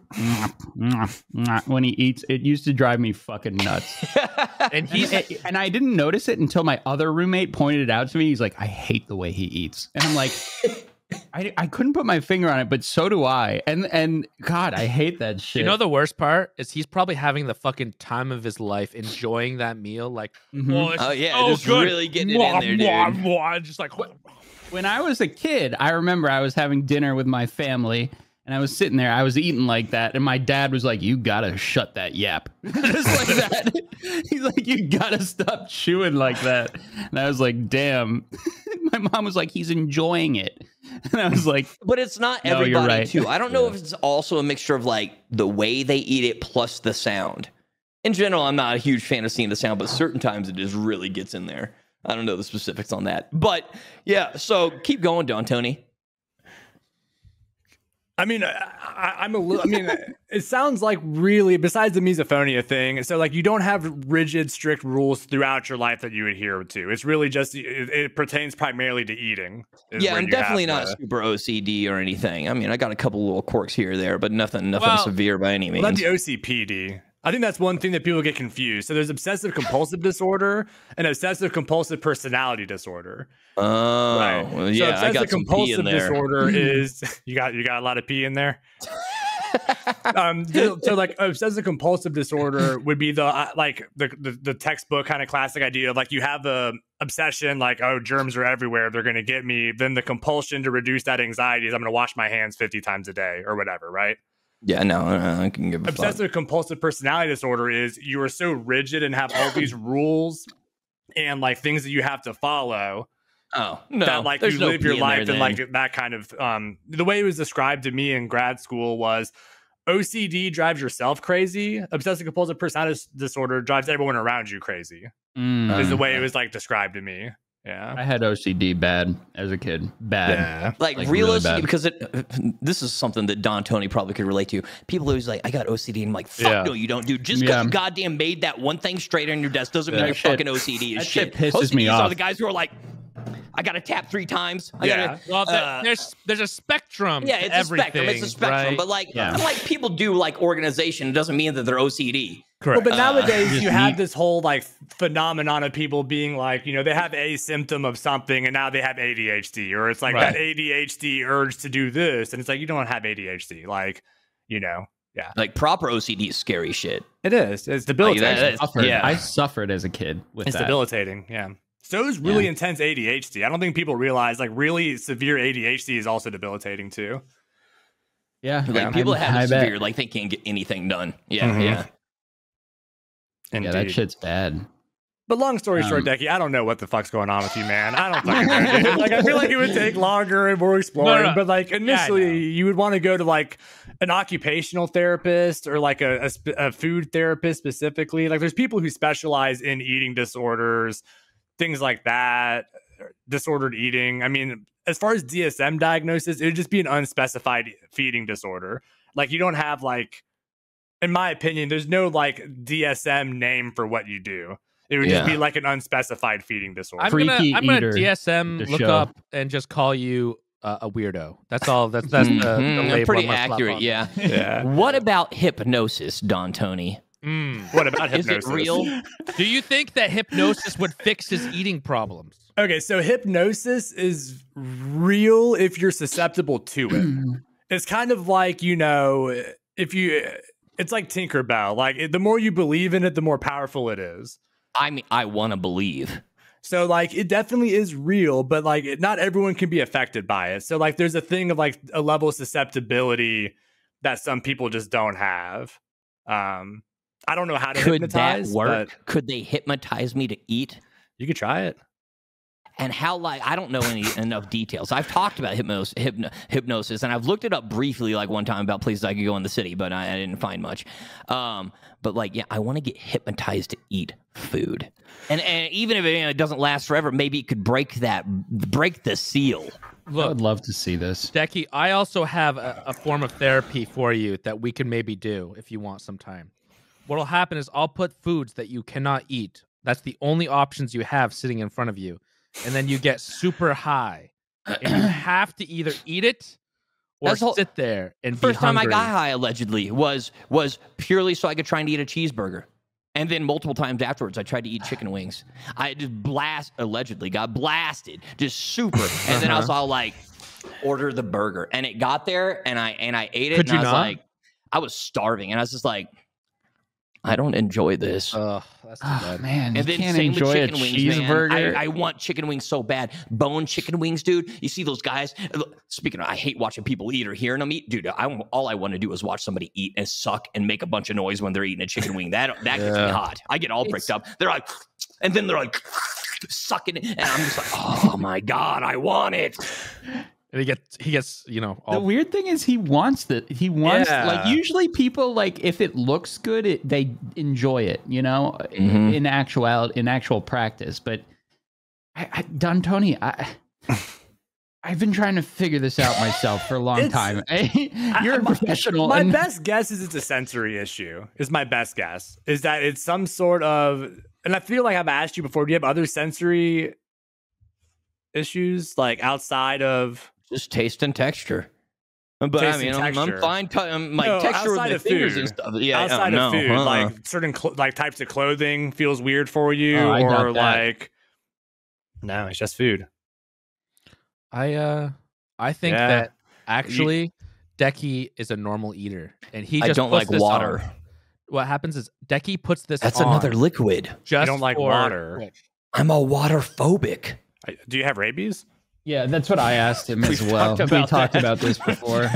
when he eats, it used to drive me fucking nuts. And I didn't notice it until my other roommate pointed it out to me. He's like, I hate the way he eats. And I'm like, I couldn't put my finger on it, but so do I. And God, I hate that shit. You know the worst part is he's probably having the fucking time of his life, enjoying that meal. Like, oh yeah, just good. Really getting it in there, dude. Just like when I was a kid, I remember I was having dinner with my family. And I was sitting there, I was eating like that, and my dad was like, you gotta shut that yap. Just like that. He's like, you gotta stop chewing like that. And I was like, damn. My mom was like, he's enjoying it. And I was like, but it's not everybody too. I don't know if it's also a mixture of like the way they eat it plus the sound. In general, I'm not a huge fan of seeing the sound, but certain times it just really gets in there. I don't know the specifics on that. But yeah, so keep going, Dontoni. I mean, I'm a little. I mean, it sounds like really. Besides the misophonia thing, so like you don't have rigid, strict rules throughout your life that you adhere to. It's really just it pertains primarily to eating. Yeah, I'm definitely not super OCD or anything. I mean, I got a couple little quirks here or there, but nothing severe by any means. Well, that's the OCPD. I think that's one thing that people get confused. So there's obsessive compulsive disorder and obsessive compulsive personality disorder. Oh, right. Well, yeah, so obsessive compulsive disorder is you got a lot of pee in there. So like obsessive compulsive disorder would be the textbook kind of classic idea of like you have the obsession, like, oh, germs are everywhere, they're going to get me. Then the compulsion to reduce that anxiety is I'm going to wash my hands 50 times a day or whatever, right? Yeah, no, I can give a obsessive compulsive personality disorder is you are so rigid and have all these rules and like things that you have to follow. Oh, no. That like you live your life and like that kind of the way it was described to me in grad school was OCD drives yourself crazy. Obsessive compulsive personality disorder drives everyone around you crazy. Is the way it was like described to me. Yeah, I had OCD bad as a kid. Bad. Yeah. Like real really OCD, bad. Because this is something that Dontoni probably could relate to. People always like, I got OCD. And I'm like, fuck no, you don't, dude. Just because you goddamn made that one thing straight on your desk doesn't mean you're fucking OCD as shit. Pisses me off. Are the guys who are like, I got to tap 3 times. Well, there's a spectrum. Yeah, it's a spectrum. It's a spectrum. Right? But like, like people do like organization. It doesn't mean that they're OCD. Correct. Well, but nowadays you have this whole like phenomenon of people being like, you know, they have a symptom of something and now they have ADHD, or it's like that ADHD urge to do this, and it's like you don't have ADHD, like, you know, like proper OCD is scary shit. It is. It's debilitating. I suffered as a kid with that. It's debilitating. Yeah. So is really intense ADHD. I don't think people realize like really severe ADHD is also debilitating too. Yeah, like people that have severe, like they can't get anything done. Yeah, yeah. Indeed. Yeah, that shit's bad. But long story short, Dekie, I don't know what the fuck's going on with you, man. I don't fucking know, dude. Like, I feel like it would take longer and more exploring. But like initially, you would want to go to like an occupational therapist or like a food therapist specifically. Like, there's people who specialize in eating disorders, things like that, disordered eating. I mean, as far as DSM diagnosis, it would just be an unspecified feeding disorder. Like, you don't have like, in my opinion, there's no like DSM name for what you do. It would just be like an unspecified feeding disorder. I'm gonna DSM look up and just call you a weirdo. That's all. That's the label. Pretty accurate. Yeah. What about hypnosis, Dontoni? What about hypnosis? Is it real? Do you think that hypnosis would fix his eating problems? Okay, so hypnosis is real if you're susceptible to it. It's kind of like, you know, it's like Tinkerbell. Like, the more you believe in it, the more powerful it is. I mean, I want to believe. So, like, it definitely is real, but, like, not everyone can be affected by it. So, like, there's a thing of, like, a level of susceptibility that some people just don't have. I don't know how to hypnotize. Could that work? Could they hypnotize me to eat? You could try it. And how, like, I don't know enough details. I've talked about hypnosis, and I've looked it up briefly, like, one time about places I could go in the city, but I didn't find much. But, like, yeah, I want to get hypnotized to eat food. And even if it doesn't last forever, maybe it could break the seal. Look, I would love to see this. Dekie, I also have a form of therapy for you that we can maybe do if you want some time. What'll happen is I'll put foods that you cannot eat. That's the only options you have sitting in front of you. And then you get super high. And you have to either eat it or sit there and be First time hungry. I got high, allegedly, was purely so I could try and eat a cheeseburger. And then multiple times afterwards, I tried to eat chicken wings. I just allegedly got blasted, just super. And then I was all like, order the burger. And it got there, and I ate it. Could and you I was not? like, I was starving. And I was just like, I don't enjoy this. That's too bad. Man, And you then can't same enjoy with a chicken wings, cheeseburger. man. I want chicken wings so bad. Bone chicken wings, dude. You see those guys? Speaking of, I hate watching people eat or hearing them eat. Dude, all I want to do is watch somebody eat and suck and make a bunch of noise when they're eating a chicken wing. That gets me hot. I get all pricked up. They're like, and then they're like sucking it. And I'm just like, oh my God, I want it. And he gets, you know, all... The weird thing is he wants like, usually people, like, if it looks good, they enjoy it, you know, in actual practice. But Dontoni, I've been trying to figure this out myself for a long time. You're a professional. My best guess is it's a sensory issue. Is my best guess is that it's some sort of, and I feel like I've asked you before. Do you have other sensory issues, like outside of just taste and texture? But taste I mean, and I'm fine. My texture with my fingers and stuff. Yeah, outside of food, like certain like types of clothing feels weird for you, or like no, it's just food. I think that actually Dekie is a normal eater, and he just I don't like water. On. What happens is Dekie puts this. That's on another liquid. Just I don't like water. I'm a water phobic. Do you have rabies? Yeah, that's what I asked him as well. We talked about this before.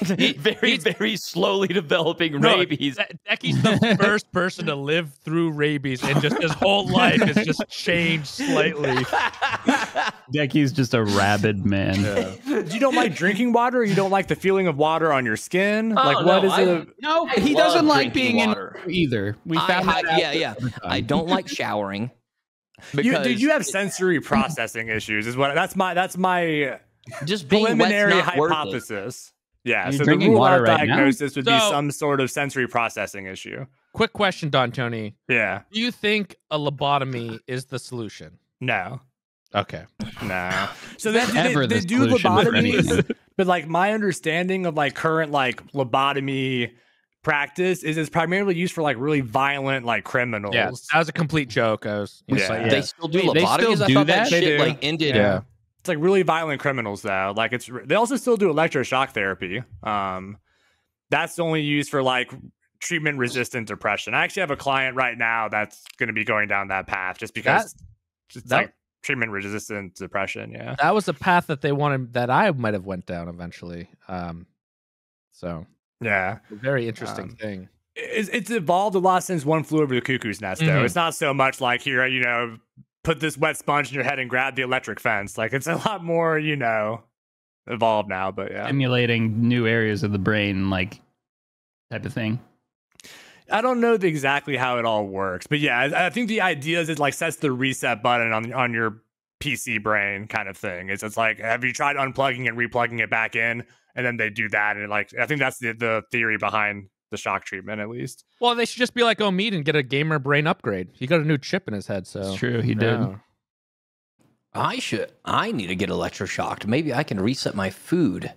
Very slowly developing rabies. Dekie's the first person to live through rabies, and just his whole life has just changed slightly. Dekie's just a rabid man. Yeah. You don't like drinking water? Or you don't like the feeling of water on your skin? No, he doesn't like being water in either. We found that out. Yeah. I don't like showering. You have sensory processing issues. That's my just preliminary hypothesis. Yeah, so the drinking water right diagnosis would be some sort of sensory processing issue. Quick question, Dontoni. Yeah. Do you think a lobotomy is the solution? No. Okay. No. So they do lobotomies, but like my understanding of like current like lobotomy practice is it's primarily used for like really violent like criminals. Yeah, that was a complete joke. They still do lobotomies. I thought that shit like ended. Yeah. It's like really violent criminals though. Like they also still do electroshock therapy. That's only used for like treatment resistant depression. I actually have a client right now that's going to be going down that path just because it's like treatment resistant depression. Yeah, that was a path that they wanted that I might have went down eventually. So yeah, a very interesting thing. It's evolved a lot since One Flew Over the Cuckoo's Nest. Though it's not so much like here, you know, put this wet sponge in your head and grab the electric fence. Like it's a lot more, you know, evolved now. But yeah, emulating new areas of the brain, like type of thing. I don't know exactly how it all works, but yeah, I think the idea is it like sets the reset button on your PC brain kind of thing. It's like, have you tried unplugging and replugging it back in? And then they do that, and like I think that's the theory behind the shock treatment, at least. Well, they should just be like Omid and get a gamer brain upgrade. He got a new chip in his head, so it's true. He did. I need to get electroshocked. Maybe I can reset my food.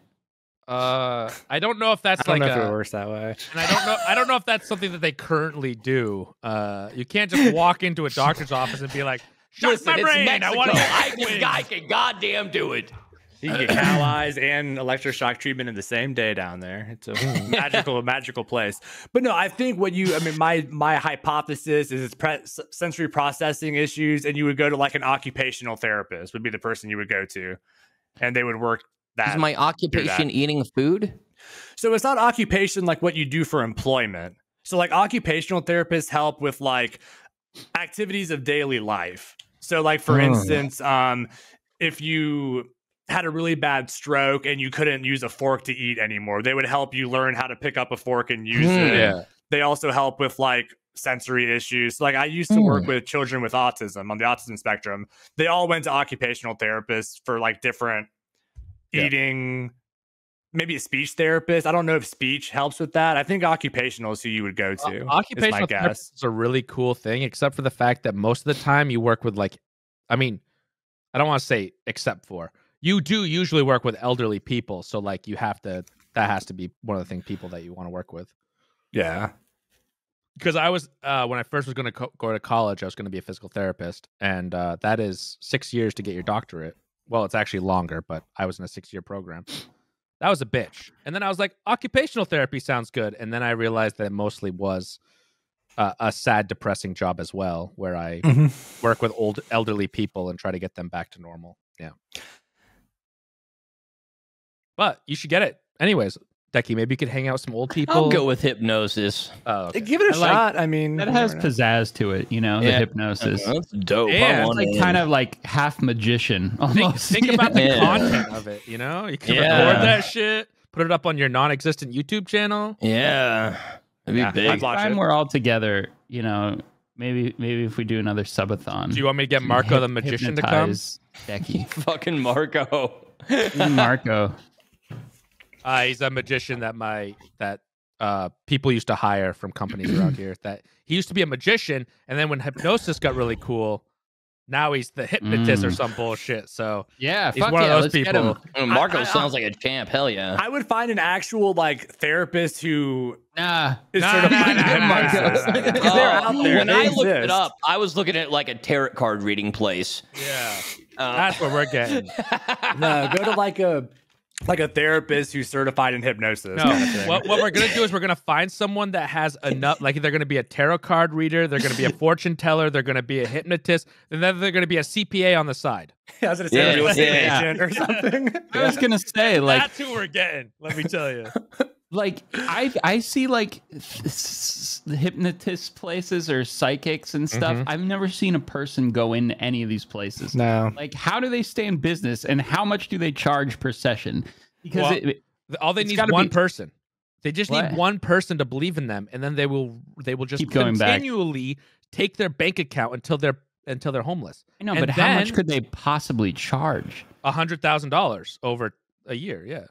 I don't know if that's I don't know if it works that way. And I don't know if that's something that they currently do. You can't just walk into a doctor's office and be like, "Shut my brain! I can goddamn do it." You can get cow eyes and electroshock treatment in the same day down there. It's a magical place. But no, I think my hypothesis is it's sensory processing issues, and you would go to like an occupational therapist would be the person you would go to, and they would work that. Is my occupation eating food? So it's not occupation like what you do for employment. So like occupational therapists help with like activities of daily life. So like for instance, if you had a really bad stroke and you couldn't use a fork to eat anymore, they would help you learn how to pick up a fork and use it. Yeah. They also help with like sensory issues. Like I used to work with children with autism on the autism spectrum. They all went to occupational therapists for like different eating, maybe a speech therapist. I don't know if speech helps with that. I think occupational is who you would go to. Occupational therapist is a really cool thing, except for the fact that most of the time you work with like, I mean, I don't want to say except for, you do usually work with elderly people. So like that has to be one of the people that you want to work with. Yeah. Because I was, when I first was going to go to college, I was going to be a physical therapist. And that is 6 years to get your doctorate. Well, it's actually longer, but I was in a 6-year program. That was a bitch. And then I was like, occupational therapy sounds good. And then I realized that it mostly was a sad, depressing job as well, where I work with old elderly people and try to get them back to normal. Yeah. But you should get it. Anyways, Dekie, maybe you could hang out with some old people. I'll go with hypnosis. Oh, okay. Give it a shot. I mean, that has pizzazz to it, you know, the hypnosis. That's dope. Yeah, it's like kind of like half magician almost. Think about the content of it, you know? You can record that shit, put it up on your non-existent YouTube channel. Yeah. That'd be big. Next time we're all together, you know, maybe if we do another subathon. Do you want me to get Marco the magician to come? Dekie. Fucking Marco. Marco. He's a magician that people used to hire from companies around here. That he used to be a magician, and then when hypnosis got really cool, now he's the hypnotist or some bullshit. So yeah, he's one of those people. Marco sounds like a champ. Hell yeah! I would find an actual like therapist who is certified in hypnosis. Because they're out there. When I looked it up, I was looking at like a tarot card reading place. Yeah, that's what we're getting. No, go to like a therapist who's certified in hypnosis. No, what we're going to do is we're going to find someone that has enough, like they're going to be a tarot card reader, they're going to be a fortune teller, they're going to be a hypnotist, and then they're going to be a CPA on the side. I was going to say a real estate agent or something. I was going to say, like, that's who we're getting, let me tell you. Like, I see, like, the hypnotist places or psychics and stuff. I've never seen a person go into any of these places. No. Like, how do they stay in business, and how much do they charge per session? Because all they need is one person. They just need one person to believe in them, and then they will just keep going continually take their bank account until they're homeless. I know, but how much could they possibly charge? $100,000 over a year. Yeah.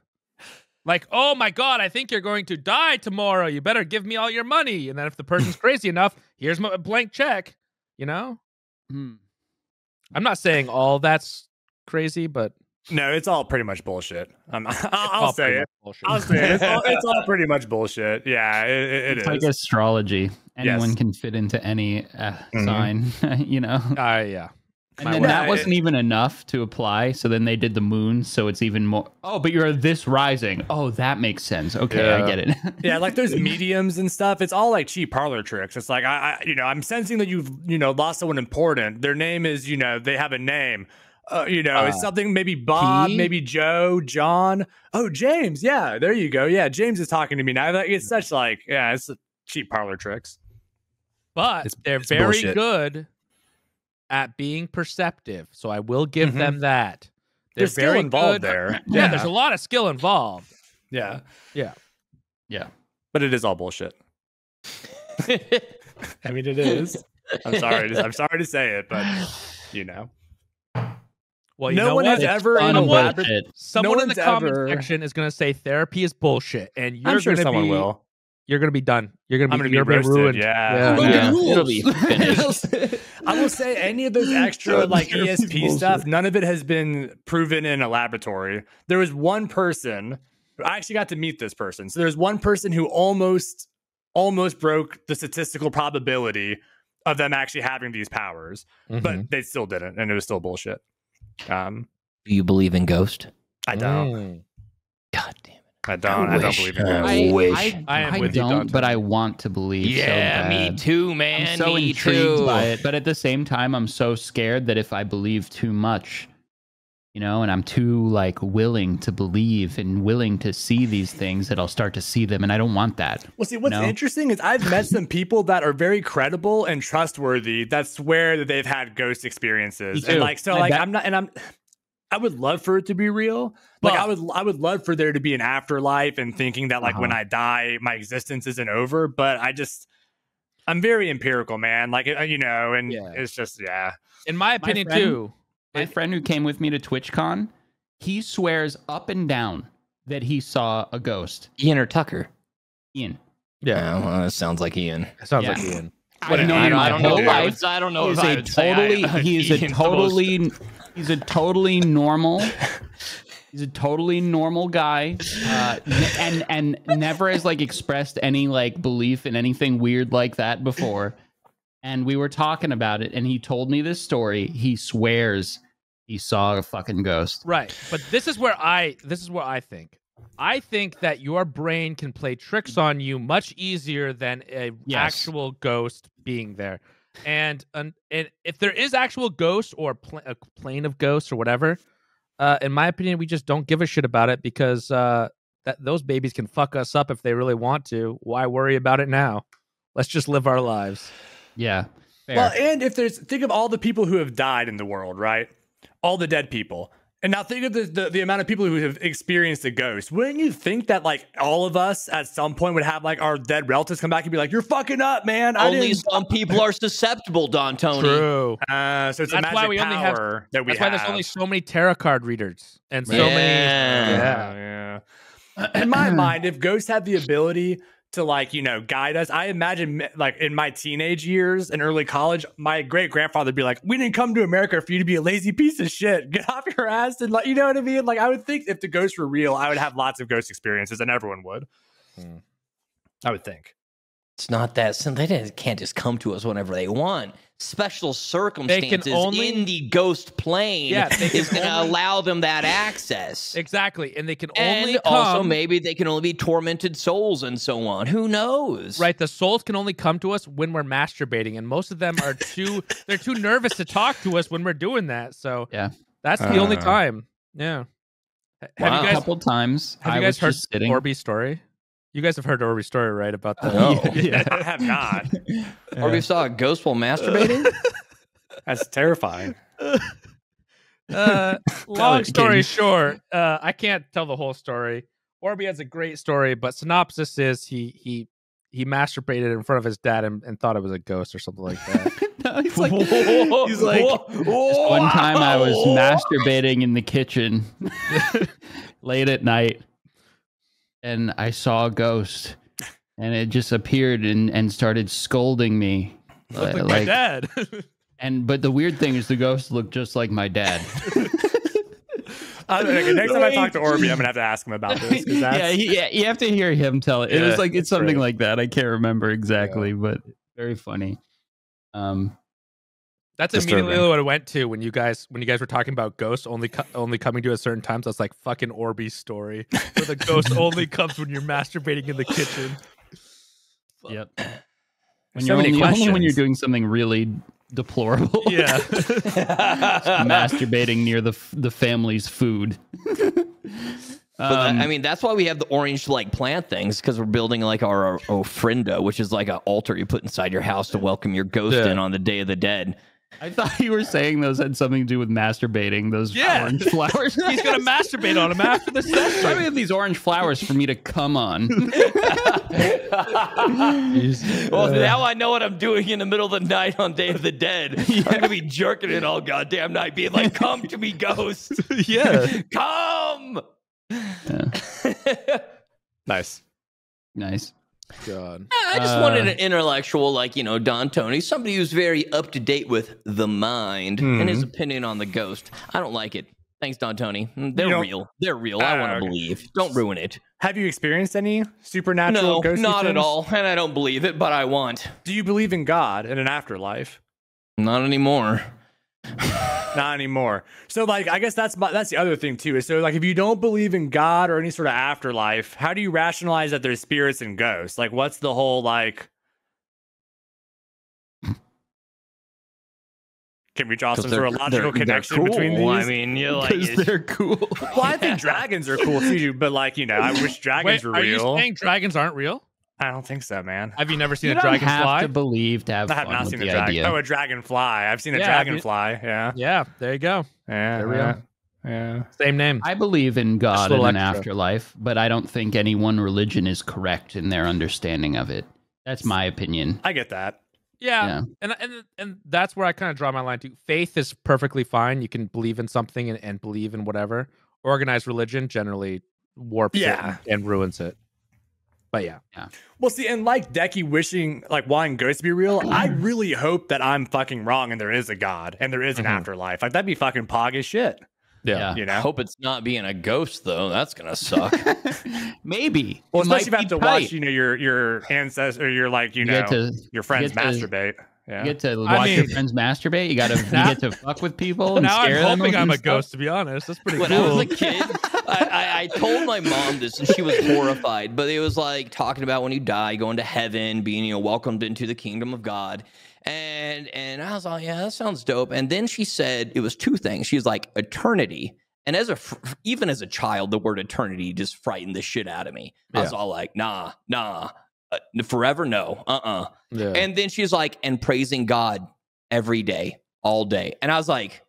Like, oh my God, I think you're going to die tomorrow. You better give me all your money. And then if the person's crazy enough, here's my blank check. You know? I'm not saying all that's crazy, but no, it's all pretty much bullshit. I'll say it. I'll say it. It's all pretty much bullshit. Yeah, it is. Like astrology. Anyone can fit into any sign, you know? Yeah. And then that wasn't even enough to apply. So then they did the moon. So it's even more. Oh, but you're this rising. Oh, that makes sense. Okay, I get it. Yeah, like those mediums and stuff. It's all like cheap parlor tricks. It's like, I'm sensing that you've, lost someone important. Their name is, they have a name. It's something maybe Bob, maybe Joe, John. Oh, James. Yeah, there you go. Yeah, James is talking to me now. It's such like, it's cheap parlor tricks. But they're very good at being perceptive, so I will give them that. There's skill involved there. Yeah, there's a lot of skill involved. Yeah. But it is all bullshit. I mean, it is. I'm sorry to say it, but Well, no one has ever someone in the comment section is going to say therapy is bullshit, and you're going to someone will. You're going to be done. You're going to be roasted. ruined. Yeah. It'll be finished. I will say any of those extra like ESP stuff, none of it has been proven in a laboratory. There was one person I actually got to meet this person. So there's one person who almost broke the statistical probability of them actually having these powers, but they still didn't, and it was still bullshit. Do you believe in ghost? I don't. God damn it. I don't believe in ghosts. I wish. I don't, but I want to believe. Yeah, so me too, man. I'm so intrigued by it, but at the same time, I'm so scared that if I believe too much, you know, and I'm too like willing to believe and willing to see these things, that I'll start to see them, and I don't want that. Well, see, what's interesting is I've met some people that are very credible and trustworthy that swear that they've had ghost experiences, and like, so like, I would love for it to be real. Like, I would love for there to be an afterlife and thinking that like when I die, my existence isn't over. But I'm very empirical, man. Like, you know, and it's just, In my opinion, too. My friend who came with me to TwitchCon, he swears up and down that he saw a ghost. Ian or Tucker? Ian. Yeah, well, it sounds like Ian. It sounds like Ian. I don't know. I don't know. He's a totally normal. He's a totally normal guy, and never has like expressed any like belief in anything weird like that before. And we were talking about it, and he told me this story. He swears he saw a fucking ghost. Right, but this is where I think. I think that your brain can play tricks on you much easier than a actual ghost being there. And if there is actual ghosts or a plane of ghosts or whatever, in my opinion, we just don't give a shit about it, because those babies can fuck us up if they really want to. Why worry about it now? Let's just live our lives. Yeah. Fair. Well, and think of all the people who have died in the world, right? All the dead people. And now think of the amount of people who have experienced a ghost. Wouldn't you think that like all of us at some point would have like our dead relatives come back and be like, "You're fucking up, man." Only some people are susceptible, Dontoni. True. So it's a magic power that we have. That's why there's only so many tarot card readers and so many. Yeah. In my mind, if ghosts had the ability to like, you know, guide us, I imagine like in my teenage years and early college, my great grandfather would be like, "We didn't come to America for you to be a lazy piece of shit. Get off your ass." And like, you know what I mean? Like, I would think if the ghosts were real, I would have lots of ghost experiences, and everyone would. I would think. It's not that simple. They can't just come to us whenever they want. Special circumstances in the ghost plane is going to allow them that access. Exactly. And they can and only also maybe they can only be tormented souls and so on. Who knows? Right. The souls can only come to us when we're masturbating, and most of them are they're too nervous to talk to us when we're doing that. So that's the only time. Yeah. Have you guys, a couple times. Have you guys heard Orby's story? You guys have heard Orby's story, right? About that? No. I have not. Orby saw a ghost while masturbating? That's terrifying. Long story short, I can't tell the whole story. Orby has a great story, but synopsis is he masturbated in front of his dad and thought it was a ghost or something like that. No, he's like, one time I was masturbating in the kitchen late at night, and I saw a ghost, and it just appeared and started scolding me. Like my dad. But the weird thing is the ghost looked just like my dad. Okay, next time I talk to Orby, I'm gonna have to ask him about this. You have to hear him tell it. It's something like that. I can't remember exactly, but very funny. That's immediately what I went to when you guys were talking about ghosts only coming to at certain times. That's like fucking Orby's story, where the ghost only comes when you're masturbating in the kitchen. Yep. Only when you're doing something really deplorable. Yeah. Masturbating near the family's food. I mean, that's why we have the orange like plant things, because we're building like our ofrenda, which is like an altar you put inside your house to welcome your ghost in on the Day of the Dead. I thought you were saying those had something to do with masturbating, those orange flowers. He's going to masturbate on them after the session. Why do we have these orange flowers for me to come on? Well, now I know what I'm doing in the middle of the night on Day of the Dead. I'm going to be jerking it all goddamn night, being like, "Come to me, ghost." Yeah. Come! Yeah. Nice. God. I just wanted an intellectual, like, Dontoni, somebody who's very up to date with the mind and his opinion on the ghost. I don't like it. Thanks, Dontoni. They're real. They're real. I want to believe. Don't ruin it. Have you experienced any supernatural ghostly not things? at all. And I don't believe it, but I want. Do you believe in God and an afterlife? Not anymore. Not anymore. So, like, I guess that's the other thing too. Is so, like, if you don't believe in God or any sort of afterlife, how do you rationalize that there's spirits and ghosts? Like, what's the whole like? Can we draw some sort of logical connection between these? I mean, they're cool. Well, I think dragons are cool too, but like, I wish dragons were real. Are you saying dragons aren't real? I don't think so, man. Have you never seen You a dragonfly? have to believe to have I have fun not with seen the a dragon. idea. Oh, a dragonfly. I've seen a dragonfly. Yeah. Yeah, there you go. Yeah. They're real. Yeah. Same name. I believe in God and little an extra. afterlife, but I don't think any one religion is correct in their understanding of it. That's my opinion. I get that. Yeah. And that's where I kind of draw my line too. Faith is perfectly fine. You can believe in something and believe in whatever. Organized religion generally warps it and ruins it. But yeah. Well, see, and like Dekie wanting ghosts to be real, I really hope that I'm fucking wrong and there is a God and there is an afterlife. Like, that'd be fucking pog as shit. Yeah. You know? I hope it's not being a ghost, though. That's going to suck. Maybe. Well, It especially might if you have be to tight. watch, your ancestors, or your, like, your friends masturbate. Yeah. You get to watch your friends masturbate. You get to fuck with people and Now scare them. I'm hoping with I'm a stuff. ghost, to be honest. That's pretty When cool. I was a kid, I told my mom this, and she was horrified. But it was like talking about when you die, going to heaven, being welcomed into the kingdom of God. And I was like, yeah, that sounds dope. And then she said it was two things. She was like, eternity. And even as a child, the word eternity just frightened the shit out of me. I was all like, nah. Forever, no. Yeah. And then she's like, and praising God every day, all day. And I was like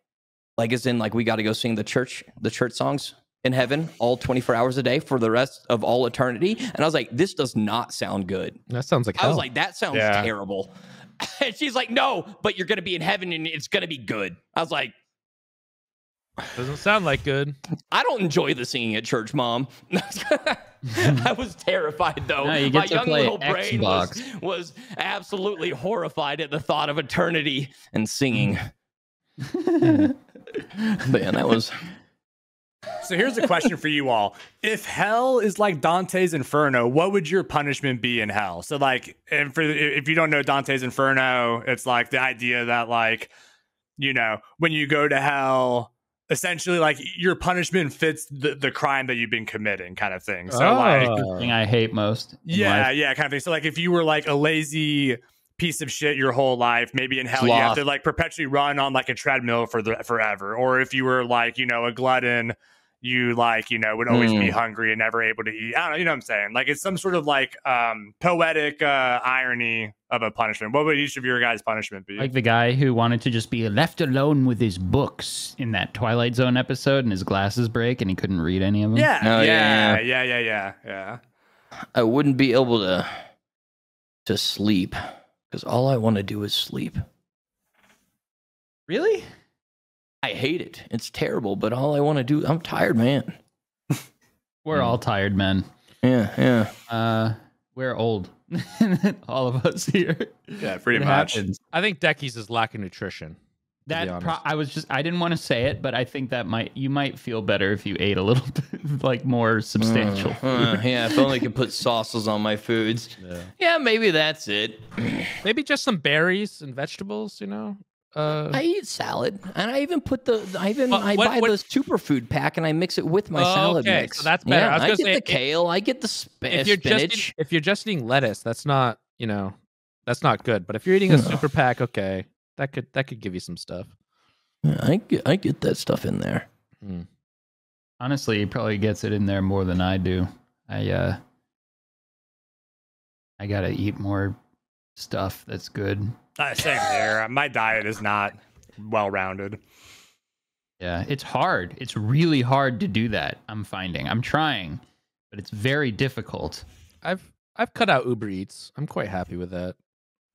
as in, like, we got to go sing the church songs in heaven all 24 hours a day for the rest of all eternity. And I was like, this does not sound good. That sounds like I hell. was like, that sounds terrible. And she's like, no, but you're going to be in heaven and it's going to be good. I was like, doesn't sound like good. I don't enjoy the singing at church, Mom. I was terrified, though. No, you My get to young play little brain was absolutely horrified at the thought of eternity and singing. Man, that was... So here's a question for you all. If hell is like Dante's Inferno, what would your punishment be in hell? So, like, if you don't know Dante's Inferno, it's like the idea that, like, when you go to hell, essentially, like, your punishment fits the crime that you've been committing, kind of thing. So, the thing I hate most. kind of thing. So, like, if you were like a lazy piece of shit your whole life, maybe in hell you have to like perpetually run on like a treadmill forever. Or if you were like, a glutton, you like, would always be hungry and never able to eat. I don't know, you know what I'm saying? Like, it's some sort of like poetic irony of a punishment. What would each of your guys' punishment be? Like the guy who wanted to just be left alone with his books in that Twilight Zone episode, and his glasses break and he couldn't read any of them. Yeah. I wouldn't be able to sleep because all I want to do is sleep. Really? I hate it. It's terrible, but all I want to do, I'm tired, man. We're all tired men. Yeah. We're old. All of us here. Yeah, pretty much. Happens. I think Decky's is lacking nutrition. I didn't want to say it, but I think that you might feel better if you ate a little bit like more substantial food. Yeah, if only I could put sauces on my foods. Yeah, maybe that's it. Maybe just some berries and vegetables, I eat salad, and I even put I buy the superfood pack and I mix it with my salad mix. So that's better. Yeah, I was get gonna say, the kale, I get the spinach. If you're just eating lettuce, that's not that's not good. But if you're eating a super pack, okay, that could give you some stuff. Yeah, I get that stuff in there. Honestly, he probably gets it in there more than I do. I gotta eat more stuff that's good. Same here. My diet is not well-rounded. Yeah, it's hard. It's really hard to do that. I'm trying, but it's very difficult. I've cut out Uber Eats. I'm quite happy with that.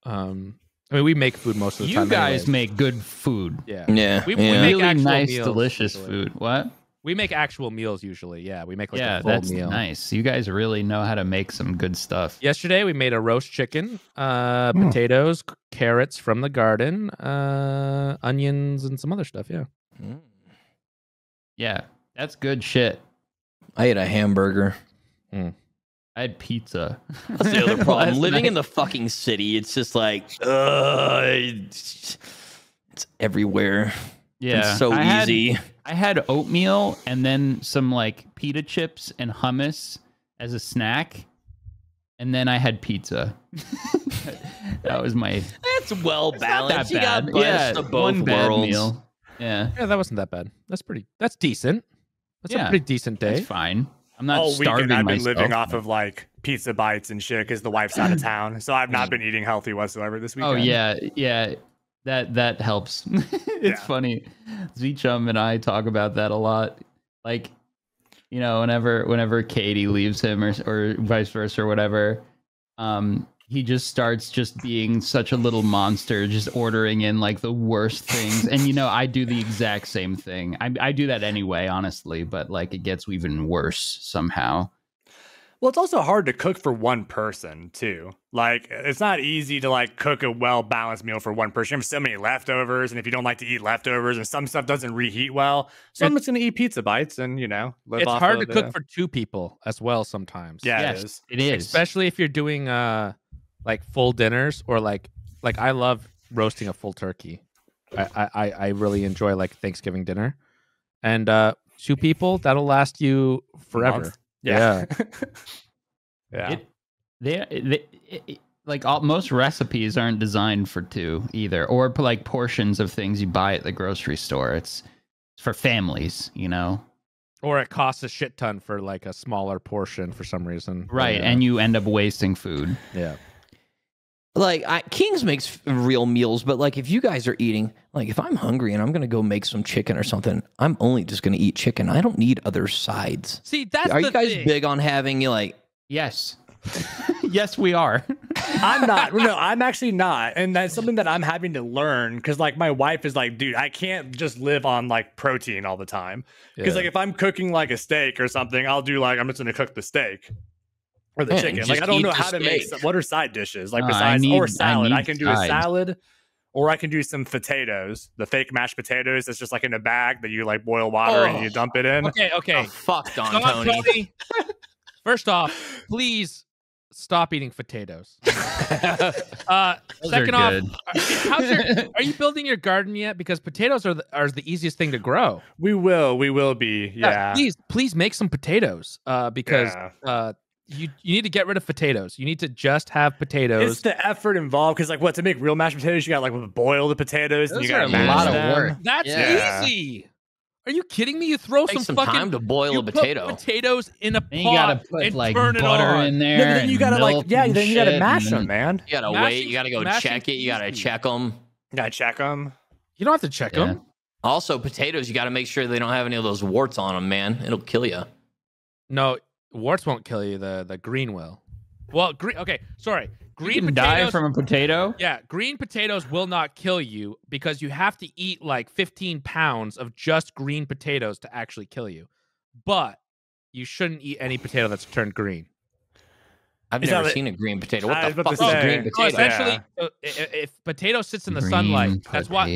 I mean, we make food most of the time. You guys anyways. make good food. Yeah. We make really actual nice, meals delicious usually. food. What? We make actual meals usually. Yeah, we make like a full that's meal. nice. You guys really know how to make some good stuff. Yesterday we made a roast chicken, potatoes, carrots from the garden, onions, and some other stuff. Yeah. Yeah, that's good shit. I ate a hamburger. I had pizza. That's the other problem. Living in the fucking city, it's just like, it's everywhere. Yeah, it's so easy. I had oatmeal and then some like pita chips and hummus as a snack, and then I had pizza. That was my. That's well balanced. You got best of both one bad worlds. meal. Yeah, that wasn't that bad. That's decent. That's a pretty decent day. That's fine. I'm not all starving weekend I've been myself. living off of like pizza bites and shit because the wife's out of town, so I've not been eating healthy whatsoever this weekend. Oh yeah. That helps. It's funny. Z-Chum and I talk about that a lot. Like, you know, whenever Katie leaves him or vice versa or whatever, he just starts just being such a little monster, just ordering in like the worst things. And, you know, I do the exact same thing. I do that anyway, honestly, but like it gets even worse somehow. Well, it's also hard to cook for one person too. Like, it's not easy to like cook a well-balanced meal for one person. You have so many leftovers, and if you don't like to eat leftovers, and some stuff doesn't reheat well, so I'm just gonna eat pizza bites and, you know, live it's off hard of to cook for two people as well sometimes. Yeah, Yes, it is. Especially if you're doing like full dinners or like I love roasting a full turkey. I really enjoy like Thanksgiving dinner, and two people that'll last you forever. Yeah. Like most recipes aren't designed for two either, or like portions of things you buy at the grocery store. It's for families, you know. Or it costs a shit ton for like a smaller portion for some reason. Right, and you end up wasting food. Yeah. Like, King's makes real meals, but like if you guys are eating, like if I'm hungry and I'm gonna go make some chicken or something, I'm only just gonna eat chicken. I don't need other sides. See, that's are you guys big on having like? Yes, yes, we are. I'm not. No, I'm actually not, and that's something that I'm having to learn because like my wife is like, dude, I can't just live on like protein all the time because like if I'm cooking like a steak or something, I'll do like I'm just gonna cook the steak. Or the chicken. Like, I don't know how to make what are side dishes? Like, besides, or salad. I can do a salad, or I can do some potatoes, the fake mashed potatoes that's just like in a bag that you like boil water and you dump it in. Okay. Oh, fuck, Dontoni. First off, please stop eating potatoes. Second off, are you building your garden yet? Because potatoes are the easiest thing to grow. We will be. Yeah. Please make some potatoes. Because you need to get rid of potatoes. You need to just have potatoes. It's the effort involved because, like, to make real mashed potatoes, you got like boil the potatoes. Those and you got a lot of work. That's easy. Are you kidding me? You throw some fucking time to boil a potato. Put potatoes in a pot. You gotta put and like turn butter in there. Yeah, then you gotta then you gotta mash them, man. You gotta wait. You gotta go check it. You gotta check them. You gotta check them. You don't have to check them. Also, potatoes. You gotta make sure they don't have any of those warts on them, man. It'll kill you. No. Warts won't kill you. The green will. Well, green. Okay, sorry. Green you can potatoes die from a potato. Yeah, green potatoes will not kill you because you have to eat like 15 pounds of just green potatoes to actually kill you. But you shouldn't eat any potato that's turned green. I've never seen a green potato. What the fuck is a green potato? So essentially, if potato sits in the sunlight, that's why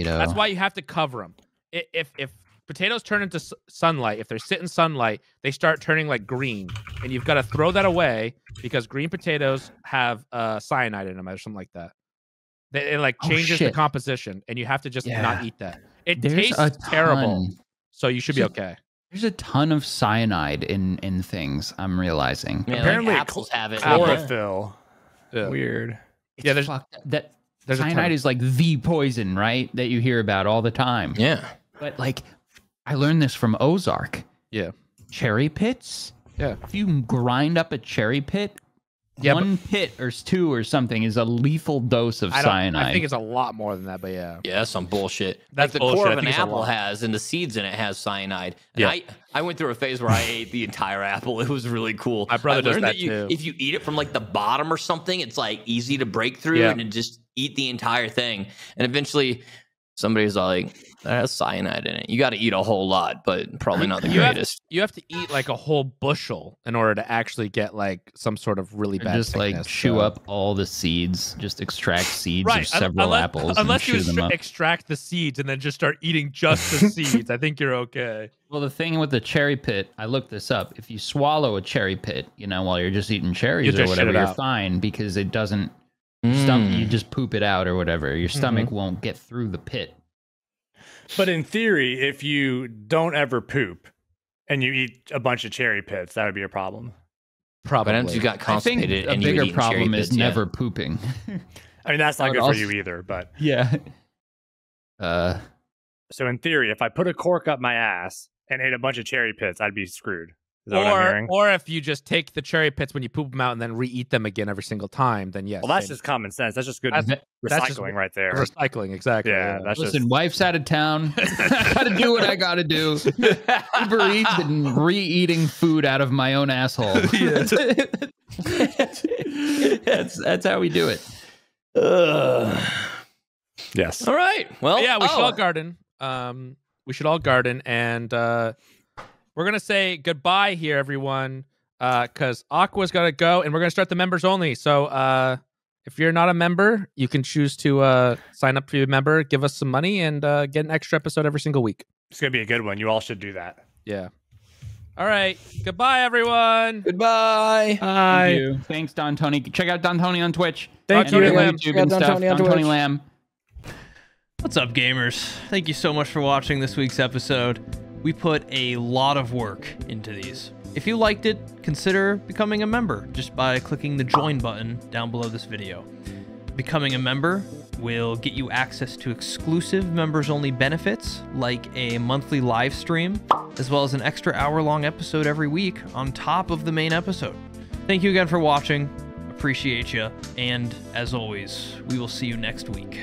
you have to cover them. If potatoes turn into sunlight, if they sit in sunlight, they start turning like green, and you've got to throw that away because green potatoes have cyanide in them or something like that. It like changes the composition, and you have to just not eat that. It tastes terrible, so you should be okay. There's a ton of cyanide in things. I'm realizing. Man, apparently, like apples have it. Chlorophyll. Yeah. Weird. There's cyanide is like the poison, right? That you hear about all the time. Yeah, but like. I learned this from Ozark. Yeah. Cherry pits. Yeah. If you grind up a cherry pit, one pit or two or something is a lethal dose of cyanide. I think it's a lot more than that, but yeah. Yeah, that's some bullshit. That's like the core of an apple has, and the seeds in it has cyanide. And I went through a phase where I ate the entire apple. It was really cool. My brother does that too. If you eat it from like the bottom or something, it's like easy to break through and just eat the entire thing. And eventually Somebody's like, "There's cyanide in it." You got to eat a whole lot, but probably not the greatest. You have to eat like a whole bushel in order to actually get like some sort of really bad just sickness, like chew up all the seeds, just extract seeds right. of several apples. Unless and you chew them up. extract the seeds and then just start eating just the seeds, I think you're okay. Well, the thing with the cherry pit, I looked this up. If you swallow a cherry pit, while you're just eating cherries or whatever, you're fine because it doesn't. You just poop it out or whatever. Your stomach won't get through the pit. But in theory, if you don't ever poop and you eat a bunch of cherry pits, that would be a problem. Probably. But you got constipated. I think a bigger problem is never pooping. I mean, that's not good for you either, but yeah. So in theory, if I put a cork up my ass and ate a bunch of cherry pits, I'd be screwed. Is that what I'm hearing? Or if you just take the cherry pits when you poop them out and then re-eat them again every single time, then yes. Well, that's just common sense. That's just good recycling right there. Recycling, exactly. Yeah, that's Listen, wife's out of town. Gotta do what I gotta do. Uber Eats and re-eating food out of my own asshole. That's how we do it. Yes. All right. Well, yeah, we should all garden. We should all garden, and we're gonna say goodbye here, everyone, because Aqua's gotta go, and we're gonna start the members only. So if you're not a member, you can choose to sign up to be a member, give us some money, and get an extra episode every single week. It's gonna be a good one. You all should do that. Yeah. All right. Goodbye, everyone. Goodbye. Bye. Thank you. Thanks, Dontoni. Check out Dontoni on Twitch. Thank you. YouTube and stuff. Dontoni Lamb. What's up, gamers? Thank you so much for watching this week's episode. We put a lot of work into these. If you liked it, consider becoming a member just by clicking the join button down below this video. Becoming a member will get you access to exclusive members-only benefits like a monthly live stream, as well as an extra hour-long episode every week on top of the main episode. Thank you again for watching. Appreciate you. And as always, we will see you next week.